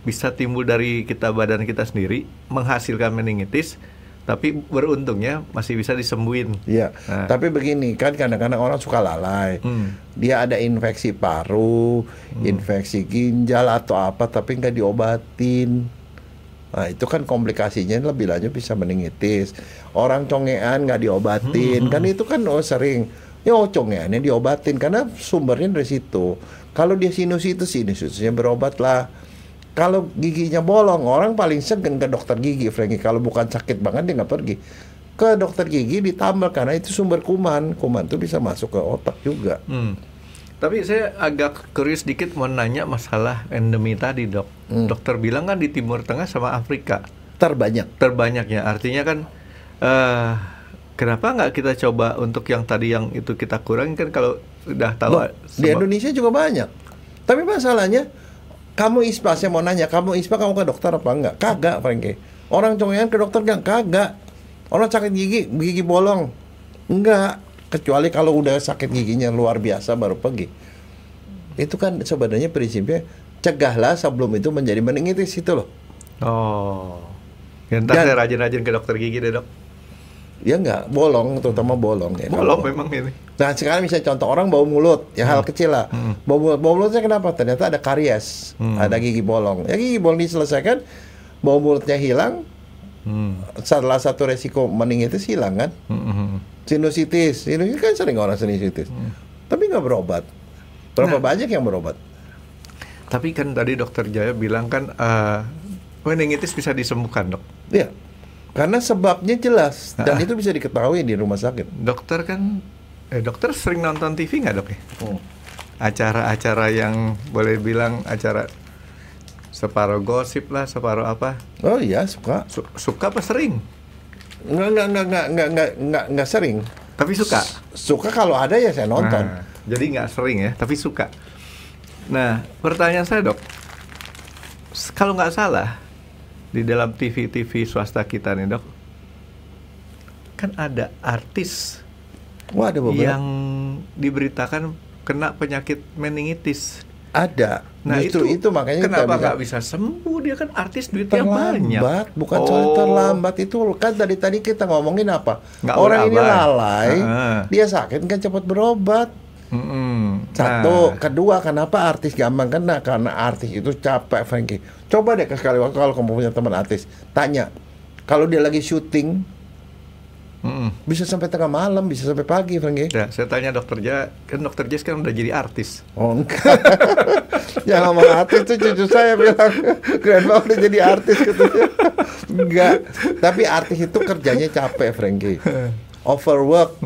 bisa timbul dari badan kita sendiri menghasilkan meningitis, tapi beruntungnya masih bisa disembuhin. Iya. Nah. Tapi begini kan kadang-kadang orang suka lalai. Dia ada infeksi paru, infeksi ginjal atau apa, tapi nggak diobatin. Nah itu kan komplikasinya lebih lanjut bisa meningitis. Orang congean nggak diobatin, kan itu kan sering. Congeannya diobatin karena sumbernya dari situ. Kalau dia sinusnya berobat lah. Kalau giginya bolong, orang paling segan ke dokter gigi, Frankie. Kalau bukan sakit banget dia nggak pergi ke dokter gigi, ditambal karena itu sumber kuman tuh bisa masuk ke otak juga. Tapi saya agak curious sedikit mau nanya masalah endemi tadi, Dok. Dokter bilang kan di Timur Tengah sama Afrika terbanyaknya, artinya kan kenapa nggak kita coba untuk yang tadi yang itu kita kurangi kan kalau udah tahu. Di Indonesia juga banyak. Tapi masalahnya kamu ISPA, saya mau nanya, kamu ISPA kamu ke dokter apa enggak? Kagak, Frankie. Orang congean ke dokter kagak. Orang sakit gigi bolong. Enggak. Kecuali kalau udah sakit giginya luar biasa baru pergi. Itu kan sebenarnya prinsipnya cegahlah sebelum itu menjadi meningitis itu loh. Oh. Ya, ntar saya rajin-rajin ke dokter gigi deh, Dok. Ya enggak, bolong, terutama bolong ya. Bolong memang ini. Nah sekarang misalnya contoh orang bau mulut, ya hal kecil lah. Bau mulutnya kenapa? Ternyata ada karies, ada gigi bolong. Ya gigi bolong diselesaikan, bau mulutnya hilang. Salah satu resiko meningitis hilang kan. Sinusitis kan sering orang sinusitis, tapi nggak berobat. Berapa banyak yang berobat? Tapi kan tadi dokter Jaya bilang kan meningitis bisa disembuhkan, Dok. Iya. Karena sebabnya jelas dan itu bisa diketahui di rumah sakit. Dokter kan, dokter sering nonton TV nggak, Dok ya? Acara-acara yang boleh bilang acara separuh gosip lah, separuh apa? Oh iya suka. Suka apa sering? Nggak sering. Tapi suka. Suka kalau ada ya saya nonton. Nah, jadi nggak sering ya, tapi suka. Nah, pertanyaan saya, Dok, kalau nggak salah di dalam TV swasta kita nih, Dok, kan ada artis ada beberapa yang diberitakan kena penyakit meningitis. Ada. Nah itu makanya kenapa nggak bisa sembuh? Dia kan artis, duitnya banyak. Bukan soal terlambat, itu kan tadi kita ngomongin apa? Nggak orang ini ulabai. lalai, dia sakit kan cepat berobat. Satu, kedua, kenapa artis gampang kena? Karena artis itu capek, Frankie. Coba deh sekali waktu kalau kamu punya teman artis, tanya, kalau dia lagi syuting, bisa sampai tengah malam, bisa sampai pagi, Frankie. Ya, saya tanya dokter Jaya, kan dokter Jaya sekarang udah jadi artis. Oh enggak. Yang ngomong artis itu cucu saya bilang, Grandma udah jadi artis katanya. Enggak. Tapi artis itu kerjanya capek, Frankie. Overwork,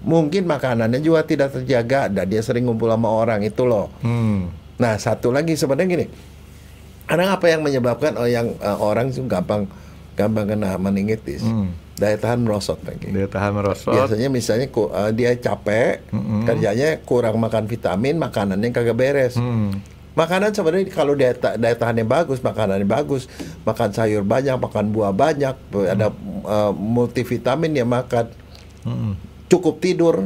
mungkin makanannya juga tidak terjaga dan dia sering ngumpul sama orang itu loh. Nah, satu lagi sebenarnya gini, kadang apa yang menyebabkan orang itu gampang kena meningitis? Daya tahan merosot, Daya tahan merosot. Biasanya misalnya dia capek, kerjanya kurang makan vitamin, makanannya kagak beres. Makanan sebenarnya kalau daya tahannya bagus, makanannya bagus, makan sayur banyak, makan buah banyak, ada multivitamin dia makan. Cukup tidur,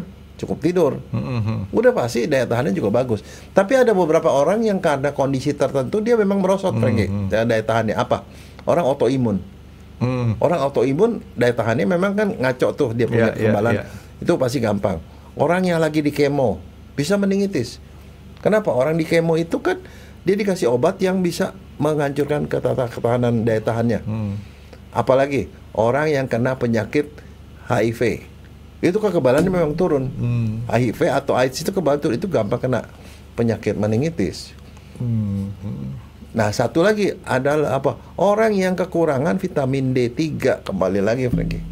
udah pasti daya tahannya juga bagus. Tapi ada beberapa orang yang karena kondisi tertentu dia memang merosot, Frankie. Daya tahannya apa? Orang autoimun. Orang autoimun daya tahannya memang kan ngaco tuh, dia punya kekebalan. Itu pasti gampang. Orang yang lagi di kemo bisa meningitis. Kenapa? Orang di kemo itu kan dia dikasih obat yang bisa menghancurkan ketahanan daya tahannya. Apalagi orang yang kena penyakit HIV. Itu kekebalannya memang turun. HIV atau AIDS itu kekebalan turun, itu gampang kena penyakit meningitis. Nah, satu lagi adalah apa? Orang yang kekurangan vitamin D3, kembali lagi, Frankie.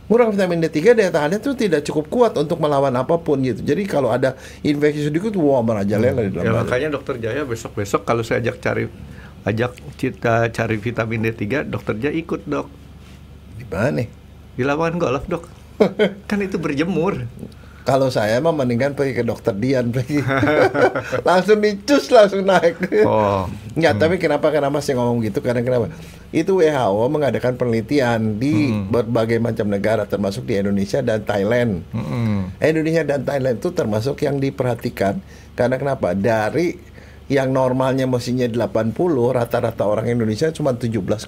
Kurang vitamin D3, daya tahannya itu tidak cukup kuat untuk melawan apapun gitu. Jadi kalau ada infeksi sedikit, wah merajalela di dalam badan. Makanya dokter Jaya besok-besok kalau saya ajak kita cari vitamin D3, dokter Jaya ikut, Dok. Di mana nih? Di lapangan golf, Dok. Kan itu berjemur. Kalau saya mah mendingan pergi ke dokter Dian, pergi. Langsung dicus, langsung naik. Nggak, tapi kenapa saya ngomong gitu? Karena kenapa? Itu WHO mengadakan penelitian di berbagai macam negara, termasuk di Indonesia dan Thailand. Indonesia dan Thailand itu termasuk yang diperhatikan. Karena kenapa? Dari yang normalnya mestinya 80, rata-rata orang Indonesia cuma 17,2.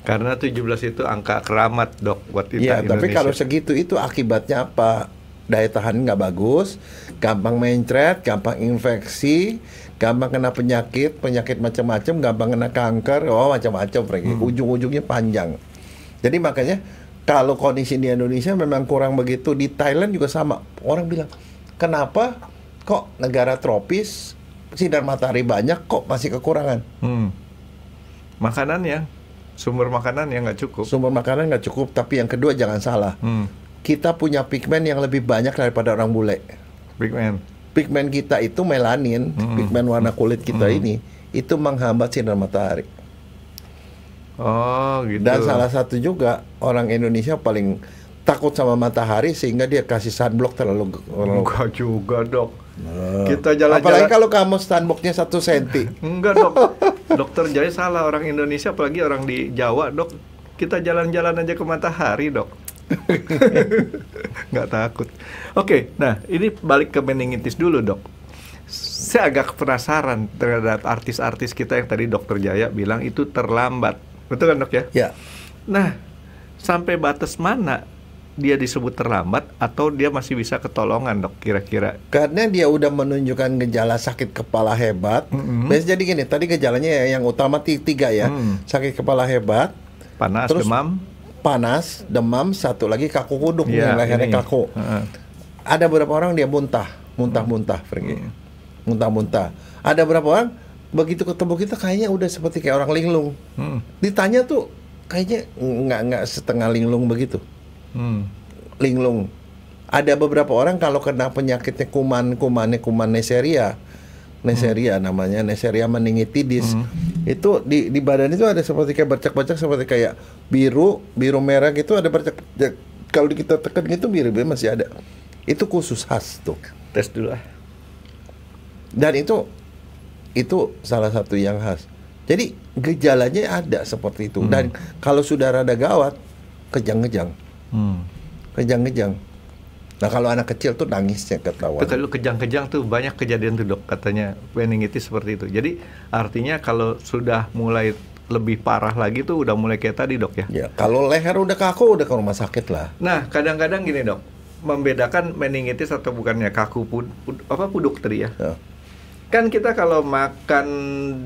Karena 17 itu angka keramat, Dok, buat kita Indonesia. Tapi kalau segitu itu akibatnya apa? Daya tahan nggak bagus, gampang mencret, gampang infeksi, gampang kena penyakit macam-macam, gampang kena kanker, macam-macam, ujung-ujungnya panjang. Jadi makanya kalau kondisi di Indonesia memang kurang begitu, di Thailand juga sama. Orang bilang, kenapa kok negara tropis sinar matahari banyak kok masih kekurangan? Sumber makanan yang nggak cukup. Sumber makanan nggak cukup, tapi yang kedua jangan salah. Kita punya pigmen yang lebih banyak daripada orang bule. Pigmen kita itu melanin, pigmen warna kulit kita ini, itu menghambat sinar matahari. Oh, gitu. Dan salah satu juga orang Indonesia paling takut sama matahari sehingga dia kasih sunblock terlalu. Enggak juga, Dok. Kita jalan-jalan. Apalagi kalau kamu sunblocknya 1 senti. Enggak, Dok. Dokter Jaya salah, orang Indonesia apalagi orang di Jawa, Dok. Kita jalan-jalan aja ke matahari, Dok. Nggak takut. Oke, nah ini balik ke meningitis dulu, Dok. Saya agak penasaran terhadap artis-artis kita yang tadi Dokter Jaya bilang itu terlambat. Betul kan, Dok ya? Ya. Nah, sampai batas mana dia disebut terlambat atau dia masih bisa ketolongan, Dok, kira-kira? Karena dia udah menunjukkan gejala sakit kepala hebat. Biasanya jadi gini, tadi gejalanya yang utama 3 ya. Sakit kepala hebat, panas, terus demam, satu lagi kaku kuduk, yang lehernya kaku. Ada beberapa orang dia muntah, Frankie. Muntah-muntah. Ada beberapa orang begitu ketemu kita kayaknya udah seperti kayak orang linglung. Ditanya tuh kayaknya nggak setengah linglung begitu. Linglung. Ada beberapa orang kalau kena penyakitnya kuman Neisseria namanya, Neisseria meningitidis. Itu di badan itu ada seperti kayak bercak-bercak, seperti kayak biru merah gitu, ada bercak. Kalau kita tekan gitu biru masih ada. Itu khusus khas tuh. Tes dulu lah. Dan itu salah satu yang khas. Jadi gejalanya ada seperti itu. Dan kalau sudah rada gawat, kejang-kejang. Nah kalau anak kecil tuh nangisnya ketahuan. Kalau kejang-kejang tuh banyak kejadian tuh, Dok, katanya meningitis seperti itu. Jadi artinya kalau sudah mulai lebih parah lagi tuh udah mulai kayak tadi, Dok ya? Ya, kalau leher udah kaku udah ke rumah sakit lah. Nah kadang-kadang gini, Dok, membedakan meningitis atau bukannya kaku puduk tadi ya. Ya. Kan kita kalau makan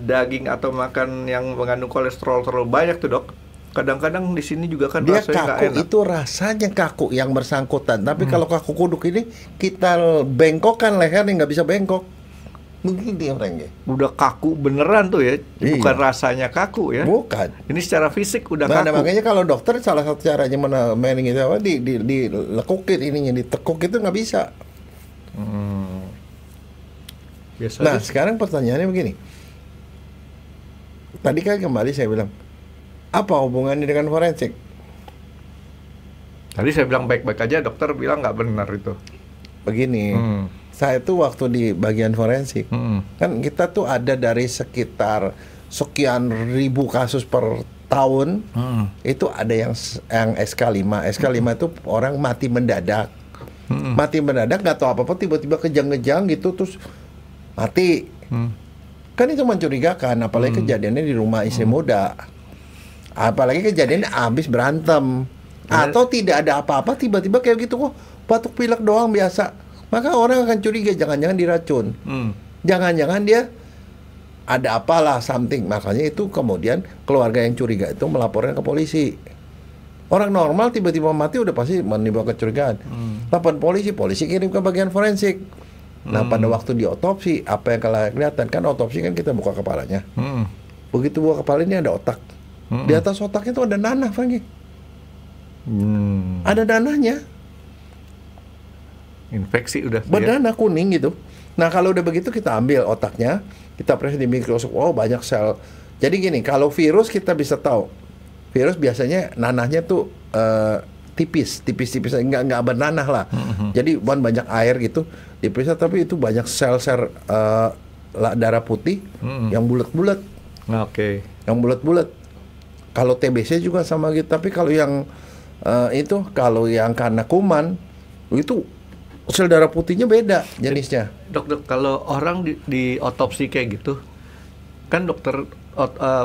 daging atau makan yang mengandung kolesterol terlalu banyak tuh dok, kadang-kadang di sini juga kan Dia rasanya nggak kaku enak. itu rasanya kaku yang bersangkutan. Tapi kalau kaku kuduk ini kita bengkokkan lehernya nggak bisa bengkok. Begini orangnya. Udah kaku beneran tuh ya, Iya. bukan rasanya kaku ya. Bukan. Ini secara fisik udah Nah, kaku. makanya kalau dokter salah satu caranya mening itu apa dilekukin ininya, ditekuk itu nggak bisa. Biasanya Nah, sekarang pertanyaannya begini. Tadi kan kembali saya bilang, apa hubungannya dengan forensik? tadi saya bilang baik-baik aja, dokter bilang nggak benar itu. Begini, saya tuh waktu di bagian forensik, kan kita tuh ada dari sekitar sekian ribu kasus per tahun, itu ada yang SK5. SK5 itu orang mati mendadak. Mati mendadak nggak tahu apa-apa, tiba-tiba kejang-kejang gitu, terus mati. Kan itu mencurigakan, apalagi kejadiannya di rumah istri muda. Apalagi kejadiannya habis berantem. Atau tidak ada apa-apa, tiba-tiba kayak gitu, kok batuk pilek doang biasa. Maka orang akan curiga, jangan-jangan diracun. Jangan-jangan dia ada apalah, something. Makanya itu kemudian keluarga yang curiga itu melaporkan ke polisi. Orang normal tiba-tiba mati udah pasti menimbulkan kecurigaan. Lapor polisi kirim ke bagian forensik. Nah, pada waktu diotopsi, apa yang kalian kelihatan? Kan otopsi kan kita buka kepalanya. Begitu buka kepala ini ada otak. Di atas otaknya itu ada nanah, Franky. Ada nanahnya. Infeksi udah. Bernanah kuning gitu. Nah, kalau udah begitu kita ambil otaknya, kita periksa di mikroskop. Oh, banyak sel. Jadi gini, kalau virus kita bisa tahu. Virus biasanya nanahnya tuh tipis, nggak bernanah lah. Jadi banyak air gitu diperiksa, tapi itu banyak sel-sel darah putih yang bulat-bulat. Oke. Yang bulat-bulat. Kalau TBC juga sama gitu, tapi kalau yang kalau yang karena kuman itu sel darah putihnya beda jenisnya. Dok, kalau orang di otopsi kayak gitu, kan dokter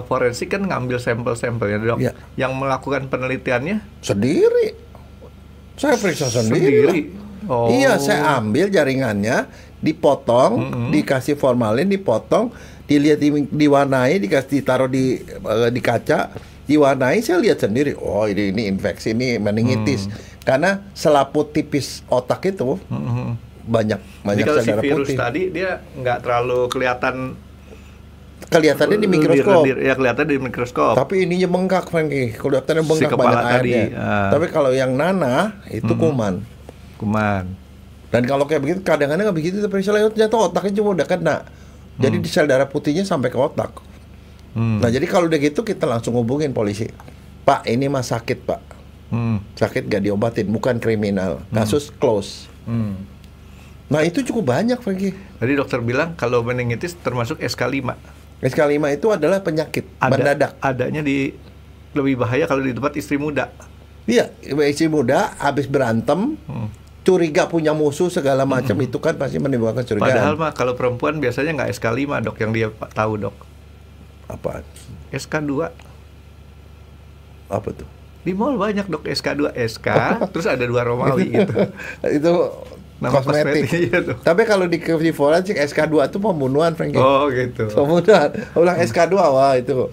forensik kan ngambil sampel-sampelnya, dok. Ya. Yang melakukan penelitiannya Sendiri. Saya periksa sendiri. Oh. Iya, saya ambil jaringannya, dipotong, dikasih formalin, dipotong, dilihat diwarnai, ditaruh di kaca, diwarnai, saya lihat sendiri. Oh, ini infeksi, ini meningitis. Karena selaput tipis otak itu banyak Jadi kalau sel si darah virus putih. tadi dia nggak terlalu kelihatan. Kelihatannya di mikroskop. Ya kelihatan di mikroskop. Tapi ininya bengkak, Franky. Kelihatannya Si bengkak, kepala banyak tadi, airnya. Tapi kalau yang nanah itu kuman. Kuman. Dan kalau kayak begitu, kadang-kadang nggak begitu, periksa lewat ternyata otaknya cuma udah kena. Jadi di sel darah putihnya sampai ke otak. Nah, jadi kalau udah gitu kita langsung hubungin polisi. Pak, ini mah sakit, Pak. Sakit gak diobatin, bukan kriminal. Kasus close. Nah, itu cukup banyak, Franky. Tadi dokter bilang kalau meningitis termasuk SK5. SK5 itu adalah penyakit mendadak. Adanya lebih bahaya kalau di tempat istri muda. Iya, istri muda habis berantem, curiga punya musuh segala macam, itu kan pasti menimbulkan curigaan. Padahal mah kalau perempuan biasanya nggak SK5, dok, yang dia tahu, dok. Apaan? SK2. Apa tuh? Di mall banyak, dok, SK2, SK, terus ada 2 Romawi gitu. Itu Nama kosmetik. iya tuh. Tapi kalau di forensik SK2 itu pembunuhan, Franky. Oh, gitu. Pembunuhan. Ulang SK2, wah itu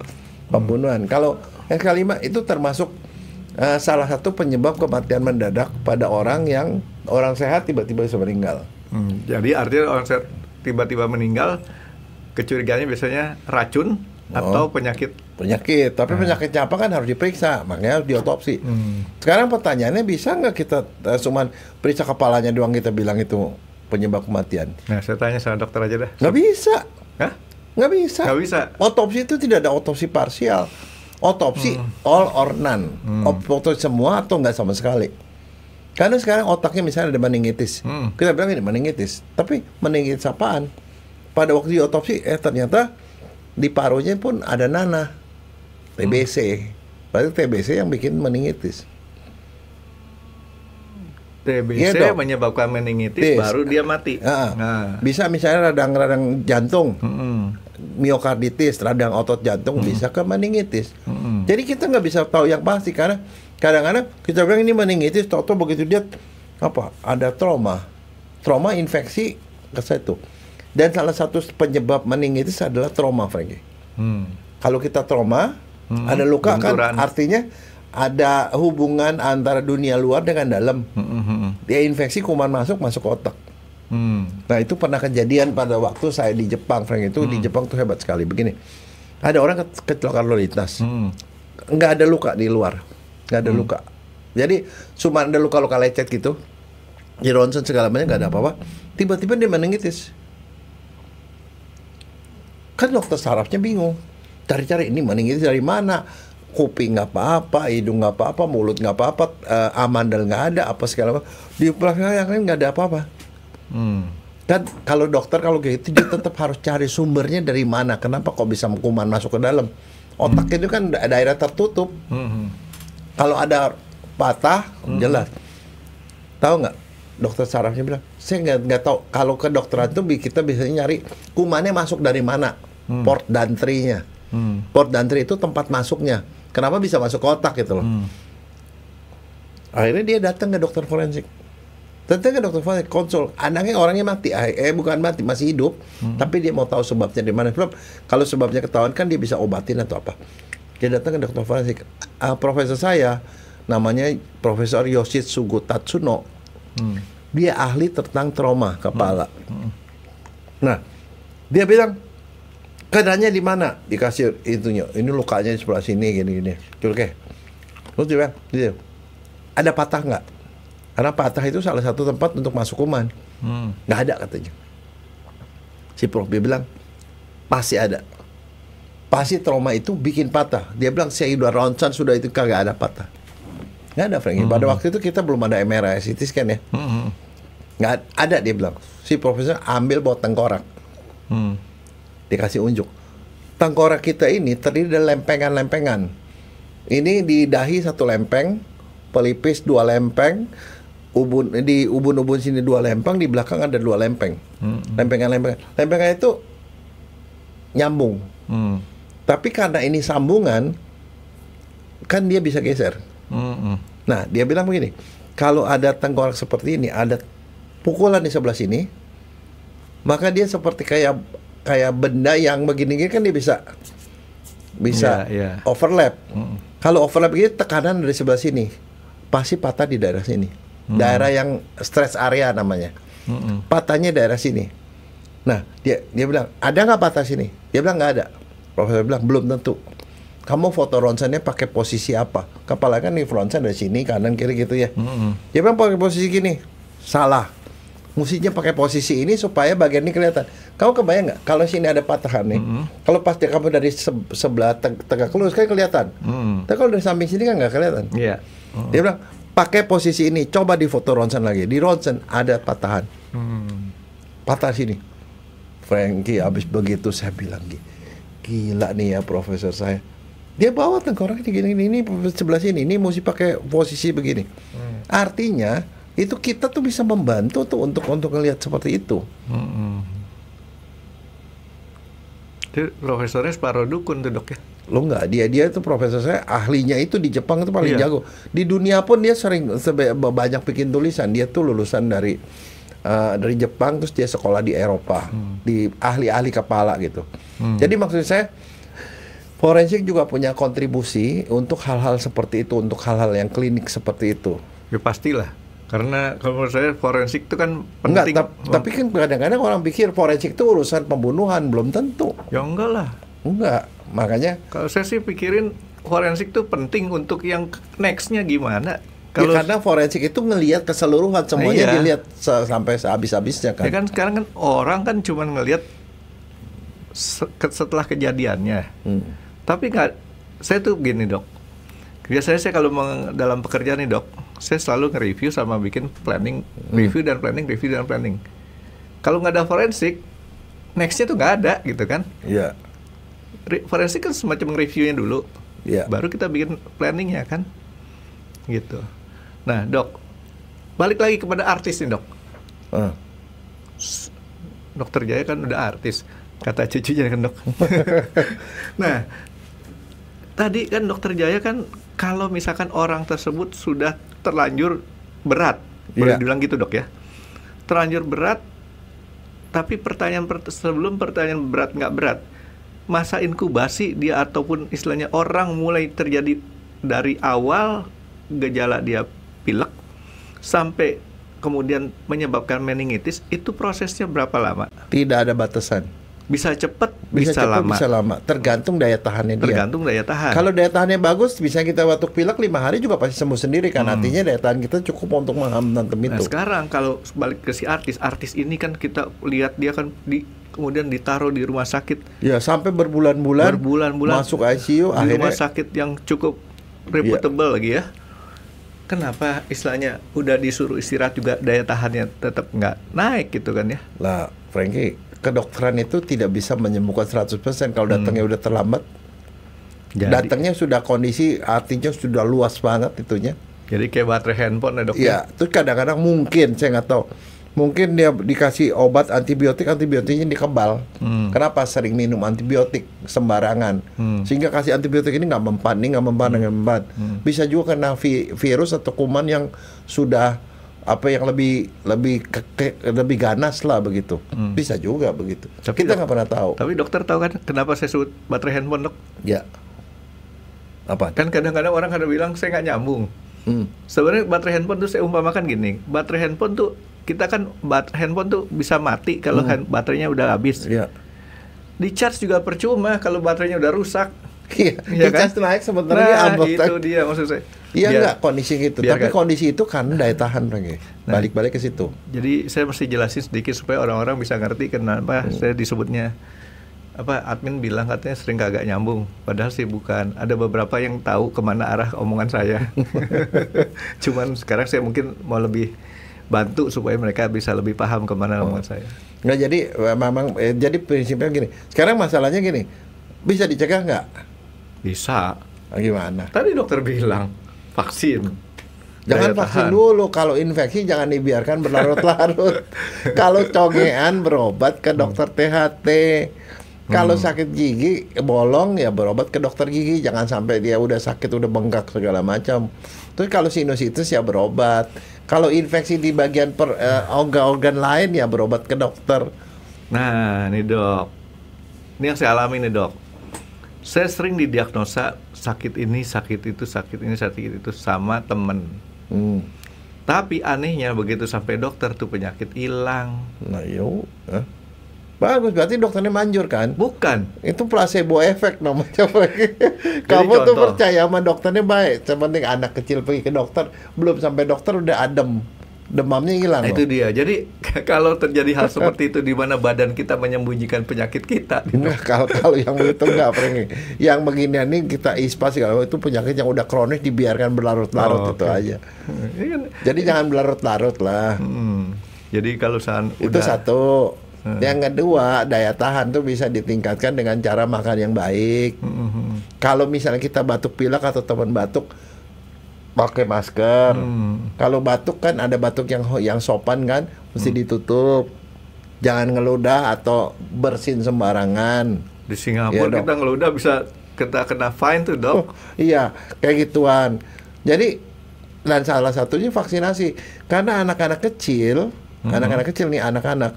pembunuhan. Kalau SK5 itu termasuk salah satu penyebab kematian mendadak pada orang sehat tiba-tiba bisa meninggal. Jadi artinya orang sehat tiba-tiba meninggal, kecurigaannya biasanya racun atau penyakit. Tapi penyakitnya apa kan harus diperiksa, makanya harus diotopsi. Sekarang pertanyaannya, bisa nggak kita cuman periksa kepalanya doang kita bilang itu penyebab kematian? Nah, saya tanya sama dokter aja dah. Nggak bisa. Hah? Nggak bisa. Nggak bisa. Otopsi itu tidak ada otopsi parsial. Otopsi all or none. Otopsi semua atau nggak sama sekali. Karena sekarang otaknya misalnya ada meningitis. Kita bilang ini meningitis. Tapi meningitis apaan? Pada waktu diotopsi, ternyata di parunya pun ada nanah. TBC. Berarti TBC yang bikin meningitis. TBC Iya, Dok. menyebabkan meningitis, baru dia mati. Nah. Bisa misalnya radang-radang jantung, miokarditis, radang otot jantung, bisa ke meningitis. Jadi kita nggak bisa tahu yang pasti, karena kadang-kadang kita bilang ini meningitis, tahu-tahu begitu dia apa? Ada trauma infeksi ke situ. Dan salah satu penyebab meningitis adalah trauma, Frankie. Kalau kita trauma, ada luka benturan. kan, artinya ada hubungan antara dunia luar dengan dalam. Dia infeksi, kuman masuk ke otak. Nah itu pernah kejadian pada waktu saya di Jepang, Frank. Itu di Jepang tuh hebat sekali. Begini, ada orang kecelakaan lalu lintas, nggak ada luka di luar, nggak ada luka. Jadi cuma ada luka-luka lecet gitu, di ronsen segala macam nggak ada apa-apa. Tiba-tiba dia meningitis. Kan dokter sarafnya bingung, cari-cari ini meningitis dari mana. Kuping nggak apa-apa, hidung nggak apa-apa, mulut nggak apa-apa, amandel nggak ada, apa segala macam. Di belakang yang lain nggak ada apa-apa. Dan kalau dokter kalau gitu dia tetap harus cari sumbernya dari mana. Kenapa kok bisa kuman masuk ke dalam otak? Itu kan daerah tertutup. Kalau ada patah, jelas. Tahu nggak? Dokter sarafnya bilang, saya nggak tahu. Kalau ke dokteran itu kita biasanya nyari kumannya masuk dari mana, port dantry-nya. Port dantry itu tempat masuknya. Kenapa bisa masuk ke otak gitu loh? Akhirnya dia datang ke dokter forensik. Konsul. Anaknya orangnya mati, bukan mati, masih hidup. Tapi dia mau tahu sebabnya di mana. Kalau sebabnya ketahuan kan dia bisa obatin atau apa. Dia datang ke dokter forensik. Profesor saya namanya Profesor Yoshitsugu Tatsuno. Dia ahli tentang trauma kepala. Nah, dia bilang, keadaannya di mana? Dikasih itunya. Ini lukanya di sebelah sini, gini-gini. Oke. Terus dia bilang, ada patah nggak? Karena patah itu salah satu tempat untuk masuk kuman. Nggak ada katanya. Si Prof bilang, pasti ada. Pasti trauma itu bikin patah. Dia bilang, saya udah ronsen, sudah itu kagak ada patah. Nggak ada, Frankie. Pada waktu itu kita belum ada MRI, CT scan ya. Nggak ada, dia bilang. Si profesor ambil bawa tengkorak. Dikasih unjuk. Tengkorak kita ini terdiri dari lempengan-lempengan. Ini di dahi satu lempeng, pelipis 2 lempeng, di ubun-ubun sini 2 lempeng, di belakang ada 2 lempeng. Lempengan-lempengan. Lempengan itu nyambung. Tapi karena ini sambungan, kan dia bisa geser. Nah, dia bilang begini, kalau ada tengkorak seperti ini, ada pukulan di sebelah sini, maka dia seperti kayak benda yang begini-gini kan dia bisa overlap. Kalau overlap begini, tekanan dari sebelah sini pasti patah di daerah sini. Daerah yang stress area namanya. Patahnya daerah sini. Nah, dia bilang, ada nggak patah sini? Dia bilang nggak ada. Profesor bilang, belum tentu. Kamu foto ronsennya pakai posisi apa? Kepala kan nih ronsen dari sini, kanan, kiri gitu ya. Dia bilang pakai posisi gini. Salah. Mestinya pakai posisi ini supaya bagian ini kelihatan. Kamu kebayang nggak? Kalau sini ada patahan nih. Kalau pas kamu dari sebelah tegak lurus kan kelihatan. Tapi kalau dari samping sini kan nggak kelihatan. Dia bilang, pakai posisi ini. Coba di foto ronsen lagi. Di ronsen ada patahan. Patah sini. Frankie, abis begitu saya bilang, gila nih ya profesor saya. Dia bawa tengkoraknya gini-gini, ini sebelah sini, ini mesti pakai posisi begini. Artinya itu kita tuh bisa membantu tuh untuk ngelihat seperti itu. Itu profesornya separuh dukun tuh dok ya? Lo nggak, dia tuh profesor saya ahlinya itu di Jepang itu paling jago. Di dunia pun dia sering banyak bikin tulisan. Dia tuh lulusan dari Jepang, terus dia sekolah di Eropa, di ahli-ahli kepala gitu. Jadi maksud saya, forensik juga punya kontribusi untuk hal-hal seperti itu, untuk hal-hal yang klinik seperti itu. Ya pastilah, karena kalau menurut saya forensik itu kan penting. Tapi kan kadang-kadang orang pikir forensik itu urusan pembunuhan, belum tentu. Ya enggak lah. Enggak, makanya. Kalau saya sih pikirin forensik itu penting untuk yang next-nya gimana. Ya karena forensik itu ngelihat keseluruhan, semuanya dilihat sampai sehabis-habisnya kan. Ya kan sekarang kan orang kan cuma ngelihat setelah kejadiannya. Tapi nggak, saya tuh gini dok, biasanya saya kalau dalam pekerjaan nih dok, saya selalu nge-review sama bikin planning, review dan planning. Kalau nggak ada forensik, next-nya tuh nggak ada gitu kan. Iya. Forensik kan semacam reviewnya dulu, baru kita bikin planningnya kan, gitu. Nah dok, balik lagi kepada artis nih dok. Dokter Jaya kan udah artis, kata cucunya kan dok. Nah, tadi kan Dokter Jaya kan kalau misalkan orang tersebut sudah terlanjur berat Boleh Iya. dibilang gitu dok ya. Terlanjur berat, tapi sebelum pertanyaan berat nggak berat, masa inkubasi dia ataupun istilahnya orang mulai terjadi dari awal gejala dia pilek sampai kemudian menyebabkan meningitis, itu prosesnya berapa lama? Tidak ada batasan. Bisa cepat, Bisa bisa cepat, lama. bisa lama. Tergantung daya tahannya dia. Tergantung daya tahan. Kalau daya tahannya bagus, bisa kita batuk pilek 5 hari juga pasti sembuh sendiri kan. Artinya daya tahan kita cukup untuk menghantam Nah itu. sekarang kalau balik ke si artis ini kan kita lihat dia kan kemudian ditaruh di rumah sakit Ya, sampai berbulan-bulan masuk ICU, di rumah akhirnya sakit yang cukup reputable lagi ya. Kenapa istilahnya udah disuruh istirahat juga daya tahannya tetap nggak naik gitu kan ya? lah, Frankie, kedokteran itu tidak bisa menyembuhkan 100% kalau datangnya udah terlambat. Datangnya sudah kondisi artinya sudah luas banget itunya. Jadi kayak baterai handphone ya dok? Iya, terus kadang-kadang mungkin saya nggak tahu. Mungkin dia dikasih obat antibiotiknya dikebal. Kenapa sering minum antibiotik sembarangan? Sehingga kasih antibiotik ini nggak mempan. Bisa juga kena virus atau kuman yang sudah yang lebih ganas lah begitu. Bisa juga begitu. Tapi Kita nggak pernah tahu. Tapi dokter tahu kan kenapa saya sebut baterai handphone dok? Ya. Apa? Kan kadang-kadang orang bilang saya nggak nyambung. Sebenarnya baterai handphone tuh saya umpamakan gini, baterai handphone tuh kita kan handphone tuh bisa mati kalau baterainya udah habis. Iya. Di charge juga percuma kalau baterainya udah rusak. Iya, Iya kan? dicas naik sebenarnya ambruk. Itu dia maksud saya. Iya enggak kondisi gitu. Tapi kan- kondisi itu kan daya tahan lagi. Balik-balik ke situ. Jadi saya mesti jelasin sedikit supaya orang-orang bisa ngerti kenapa saya disebutnya admin bilang katanya sering kagak nyambung, padahal sih bukan. Ada beberapa yang tahu kemana arah omongan saya. Cuman sekarang saya mungkin mau lebih bantu supaya mereka bisa lebih paham kemana omongan saya. Nggak, jadi memang jadi prinsipnya gini. Sekarang masalahnya gini, bisa dicegah nggak? Bisa. Nah, gimana? Tadi dokter bilang vaksin. Jangan Daya vaksin tahan. dulu. Kalau infeksi jangan dibiarkan berlarut-larut. Kalau congean berobat ke dokter THT. Kalau sakit gigi bolong ya berobat ke dokter gigi. Jangan sampai dia udah sakit udah bengkak segala macam. Terus kalau sinusitis ya berobat. Kalau infeksi di bagian organ-organ lain ya berobat ke dokter. Nah, nih dok. Ini yang saya alami nih dok. Saya sering didiagnosa sakit ini, sakit itu, sakit ini, sakit itu sama temen. Tapi anehnya begitu sampai dokter tuh penyakit hilang. Nah, yuk. Bagus, berarti dokternya manjur kan? Bukan. Itu placebo effect namanya. Kamu tuh contoh. percaya sama dokternya baik. Sepenting anak kecil pergi ke dokter, belum sampai dokter udah adem. Demamnya hilang Nah, loh. itu dia. Jadi kalau terjadi hal seperti itu di mana badan kita menyembunyikan penyakit kita, Enggak, kalau yang begitu enggak, Franky. Yang beginian ini kita ispas kalau itu penyakit yang udah kronis dibiarkan berlarut-larut itu aja. Jadi jangan berlarut-larut lah. Jadi kalau Itu satu. Yang kedua, daya tahan tuh bisa ditingkatkan dengan cara makan yang baik. Kalau misalnya kita batuk pilek atau teman batuk, pakai masker. Kalau batuk kan ada batuk yang sopan kan, mesti ditutup. Jangan ngeludah atau bersin sembarangan. di Singapura Iya, kita ngeludah bisa kita kena fine tuh dok. Iya, kayak gituan. Jadi dan salah satunya vaksinasi. Karena anak-anak kecil nih, anak-anak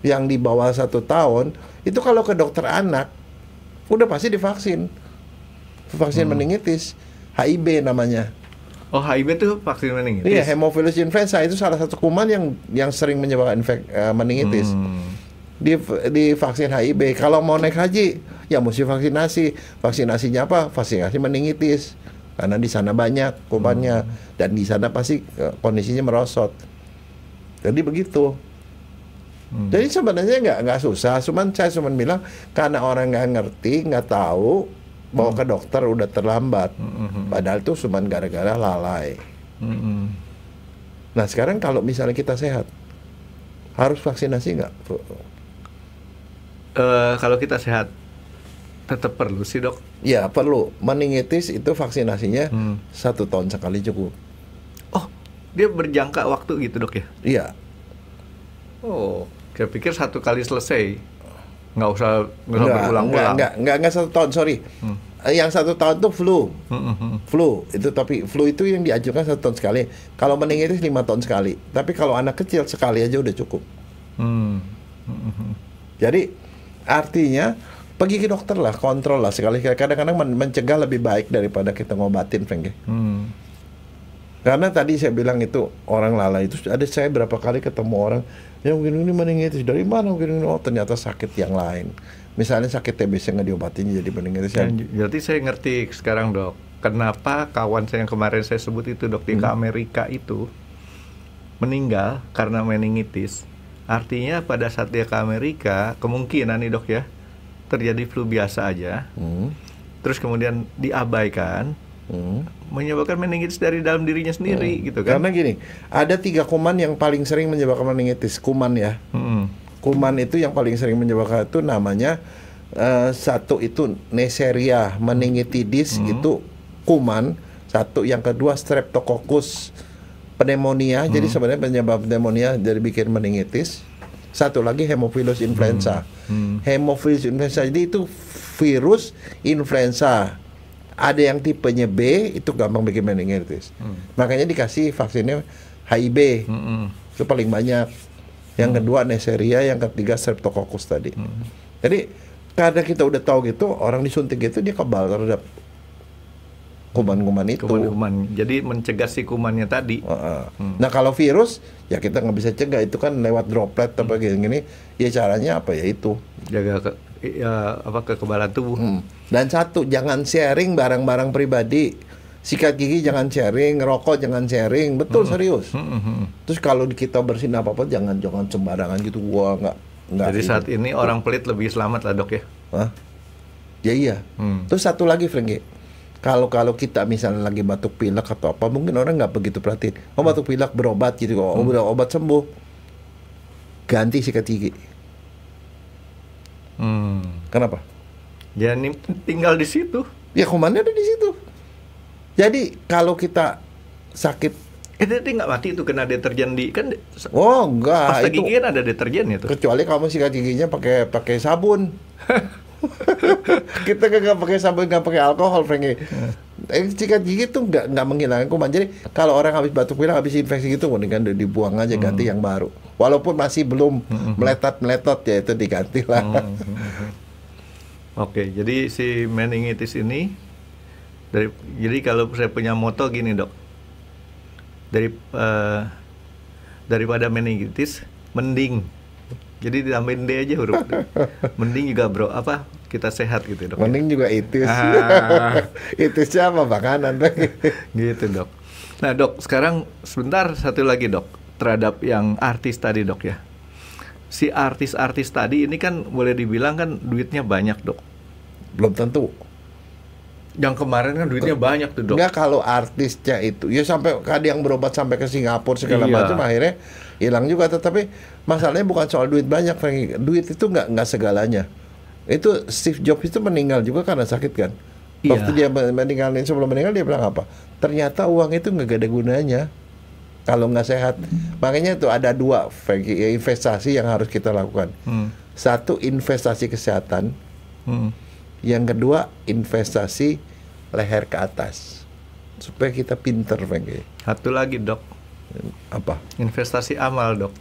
yang di bawah 1 tahun, itu kalau ke dokter anak, udah pasti divaksin. Vaksin meningitis, HIV namanya. Oh, HIV tuh vaksin meningitis. Iya, Haemophilus influenza itu salah satu kuman yang sering menyebabkan meningitis. Di vaksin HIV. Kalau mau naik haji, ya mesti vaksinasi. Vaksinasinya apa? Vaksinasi meningitis. Karena di sana banyak kumannya dan di sana pasti kondisinya merosot. Jadi begitu. Jadi sebenarnya nggak susah. Saya cuma bilang karena orang nggak ngerti, nggak tahu, bawa ke dokter udah terlambat. Padahal itu cuma gara-gara lalai. Nah sekarang kalau misalnya kita sehat, harus vaksinasi nggak? Kalau kita sehat, tetap perlu sih dok. Ya perlu. Meningitis itu vaksinasinya 1 tahun sekali cukup. Oh, dia berjangka waktu gitu dok ya? Iya. Oh, saya pikir 1 kali selesai, nggak usah berulang-ulang. Enggak 1 tahun, sorry. Yang 1 tahun tuh flu itu, tapi flu itu yang diajukan 1 tahun sekali. Kalau meningitis 5 tahun sekali. Tapi kalau anak kecil sekali aja udah cukup. Jadi artinya pergi ke dokter lah, kontrol lah sekali. Kadang-kadang mencegah lebih baik daripada kita ngobatin, Frank. Karena tadi saya bilang itu orang lalai itu, ada saya berapa kali ketemu orang yang mungkin ini meningitis dari mana, mungkin oh ternyata sakit yang lain. Misalnya sakit TBC nggak diobatin jadi meningitis. Berarti saya ngerti sekarang, Dok. Kenapa kawan saya yang kemarin saya sebut itu, Dok, di Amerika itu meninggal karena meningitis. Artinya pada saat dia ke Amerika, kemungkinan nih, Dok, ya, terjadi flu biasa aja. Terus kemudian diabaikan. Menyebabkan meningitis dari dalam dirinya sendiri gitu kan. Karena gini, ada 3 kuman yang paling sering menyebabkan meningitis. Kuman ya. Kuman itu yang paling sering menyebabkan itu namanya satu itu Neisseria meningitidis, itu kuman. Satu, yang kedua Streptococcus pneumonia. Jadi sebenarnya penyebab pneumonia jadi bikin meningitis. Satu lagi Haemophilus influenza. Haemophilus influenza jadi itu virus influenza. Ada yang tipenya B, itu gampang bikin meningitis. Makanya dikasih vaksinnya HIB. Itu paling banyak. Yang kedua Neisseria, yang ketiga Streptococcus tadi. Jadi karena kita udah tahu gitu, orang disuntik gitu dia kebal terhadap kuman-kuman itu. Kuman-kuman. Jadi mencegah si kumannya tadi. Nah kalau virus ya kita nggak bisa cegah, itu kan lewat droplet apa gini-gini. Ya caranya apa ya itu? Jaga kekebalan tubuh. Dan satu, jangan sharing barang-barang pribadi. Sikat gigi jangan sharing, rokok jangan sharing, betul serius. Terus kalau kita bersihin apa-apa jangan sembarangan gitu. Gua nggak. Jadi saat ini orang pelit lebih selamat lah, Dok, ya. Ya iya. Terus satu lagi, Frankie. Kalau kita misalnya lagi batuk pilek atau apa, mungkin orang nggak begitu perhatiin. Oh batuk pilek berobat gitu, obat sembuh. Ganti sikat gigi. Kenapa? Ya ini tinggal di situ. Ya kumannya ada di situ. Jadi kalau kita sakit, dia nggak mati itu kena deterjen di kan? Oh enggak. Pasta gigi kan ada deterjennya tuh. Kecuali kamu sikat giginya pakai sabun. Kita nggak pakai sabun, nggak pakai alkohol, Frankie. Sikat gigi tuh nggak menghilangkan kuman. Jadi kalau orang habis batuk pilek, habis infeksi gitu, mendingan dibuang aja, ganti yang baru. Walaupun masih belum meletot ya itu diganti lah. Oke, jadi si meningitis ini jadi kalau saya punya moto gini, Dok. Daripada meningitis, mending. Jadi ditambahin D aja huruf. Mending juga kita sehat gitu, Dok. Mending juga itis. Itisnya apa makanan, Dok? Gitu, Dok. Nah, Dok, sekarang sebentar satu lagi, Dok, terhadap yang artis tadi, Dok, ya. Si artis-artis tadi ini kan boleh dibilang kan duitnya banyak, Dok. Belum tentu. Yang kemarin kan duitnya banyak tuh, Dok. Enggak, kalau artisnya itu ya sampai ada yang berobat sampai ke Singapura segala macam, akhirnya hilang juga. Tetapi masalahnya bukan soal duit banyak, Frankie. Duit itu nggak segalanya. Itu Steve Jobs itu meninggal juga karena sakit kan. Waktu dia sebelum meninggal dia bilang apa? Ternyata uang itu nggak ada gunanya kalau nggak sehat. Makanya itu ada 2, Frankie, investasi yang harus kita lakukan. Satu, investasi kesehatan. Yang kedua, investasi leher ke atas supaya kita pinter, Frankie. Satu lagi, Dok. Apa? Investasi amal, Dok.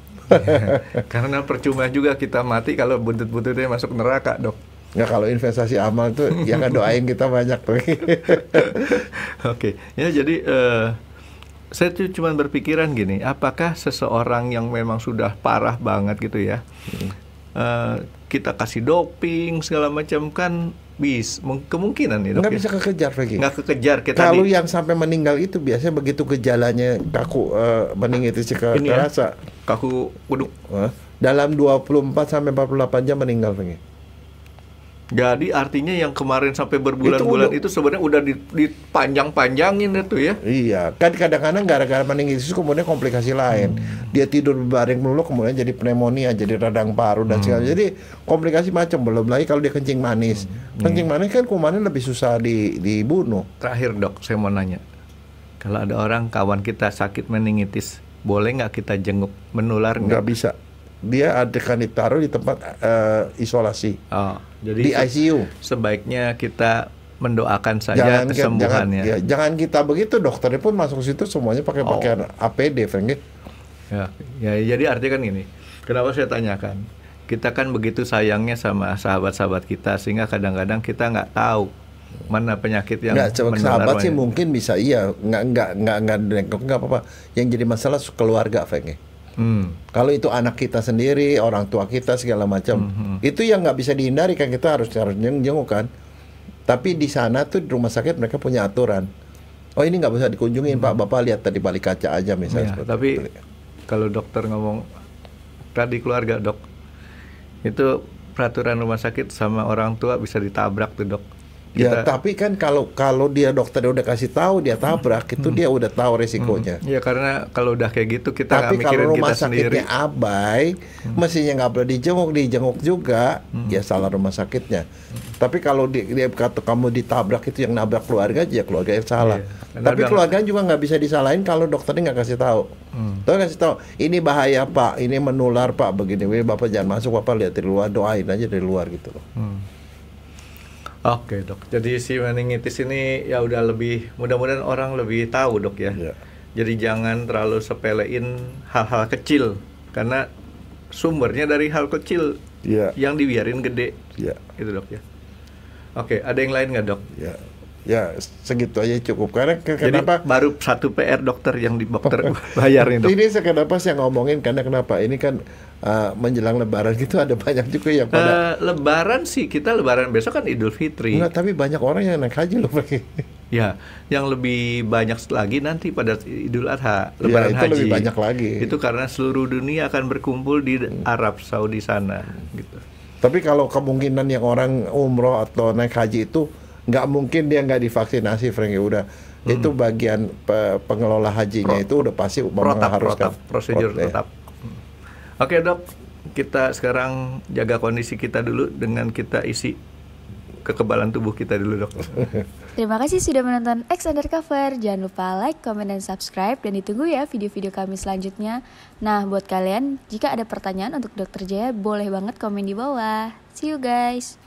Karena percuma juga kita mati kalau buntut-buntutnya masuk neraka, Dok. Nggak, kalau investasi amal itu yang doain kita banyak, Frankie. Oke. Ya jadi saya tuh cuma berpikiran gini, apakah seseorang yang memang sudah parah banget gitu ya, kita kasih doping segala macam kan kemungkinan nih, Dok. Nggak bisa kekejar, Frankie. Nggak kekejar kita. Kalau yang sampai meninggal itu biasanya begitu gejalanya kaku, meningitis kerasa. Kaku kuduk. Dalam 24 sampai 48 jam meninggal, Frankie. Jadi artinya yang kemarin sampai berbulan-bulan itu sebenarnya udah dipanjang-panjangin itu ya? Iya, kan kadang-kadang gara-gara meningitis kemudian komplikasi lain. Dia tidur berbaring melulu kemudian jadi pneumonia, jadi radang paru dan segala. Jadi komplikasi macam, belum lagi kalau dia kencing manis. Kencing manis kan kumannya lebih susah dibunuh. Terakhir, Dok, saya mau nanya. Kalau ada orang kawan kita sakit meningitis, boleh nggak kita jenguk? Menular nggak? Nggak bisa. Dia akan ditaruh di tempat isolasi. Oh, jadi di ICU. Sebaiknya kita mendoakan saja kesembuhannya. Jangan kita begitu, dokternya pun masuk situ semuanya pakai pakaian APD, Frank. Ya, jadi artinya kan gini. Kenapa saya tanyakan? Kita kan begitu sayangnya sama sahabat-sahabat kita sehingga kadang-kadang kita nggak tahu mana penyakit yang sahabat sih mungkin bisa nggak apa-apa. Yang jadi masalah keluarga, Frank. Kalau itu anak kita sendiri, orang tua kita segala macam, itu yang nggak bisa dihindari kan, kita harus jenguk kan. Tapi di sana tuh di rumah sakit mereka punya aturan. Oh ini nggak bisa dikunjungin Pak, Bapak lihat tadi balik kaca aja misalnya. Ya, tapi kalau dokter ngomong tadi keluarga dok, itu peraturan rumah sakit sama orang tua bisa ditabrak tuh dok. Ya tapi kan kalau dia dokter udah kasih tahu dia tabrak itu dia udah tahu resikonya. Ya karena kalau udah kayak gitu kita nggak mikirin kita sendiri. Tapi kalau rumah sakitnya abai, mestinya nggak boleh dijenguk juga, ya salah rumah sakitnya. Tapi kalau dia kata kamu ditabrak itu yang nabrak keluarga, ya keluarga yang salah. Tapi keluarga juga nggak bisa disalahin kalau dokternya nggak kasih tahu. Kasih tahu, ini bahaya Pak, ini menular Pak, begini, Bapak jangan masuk, Bapak lihat dari luar, doain aja dari luar gitu loh. Oke dok, jadi si meningitis ini ya udah lebih, mudah-mudahan orang lebih tahu dok ya. Jadi jangan terlalu sepelein hal-hal kecil karena sumbernya dari hal kecil yang dibiarin gede, gitu dok ya. Oke, ada yang lain nggak dok? Ya segitu aja cukup. Karena kenapa? Jadi baru satu PR dokter yang di dokter bayar nih dok. Ini kenapa saya ngomongin karena kenapa? Ini kan menjelang Lebaran gitu ada banyak juga yang pada Lebaran sih, kita Lebaran besok kan Idul Fitri. Enggak, tapi banyak orang yang naik haji loh Pak. Ya, yang lebih banyak lagi nanti pada Idul Adha, Lebaran itu haji. Lebih banyak lagi. Itu karena seluruh dunia akan berkumpul di Arab Saudi sana gitu. Tapi kalau kemungkinan yang orang umroh atau naik haji itu nggak mungkin dia nggak divaksinasi, Frank, ya udah itu bagian pengelola hajinya itu udah pasti mengharuskan prosedur tetap. Oke dok, kita sekarang jaga kondisi kita dulu dengan kita isi kekebalan tubuh kita dulu dok. Terima kasih sudah menonton X Undercover. Jangan lupa like, comment, dan subscribe. Dan ditunggu ya video-video kami selanjutnya. Nah buat kalian, jika ada pertanyaan untuk Dr. Jaya, boleh banget komen di bawah. See you guys.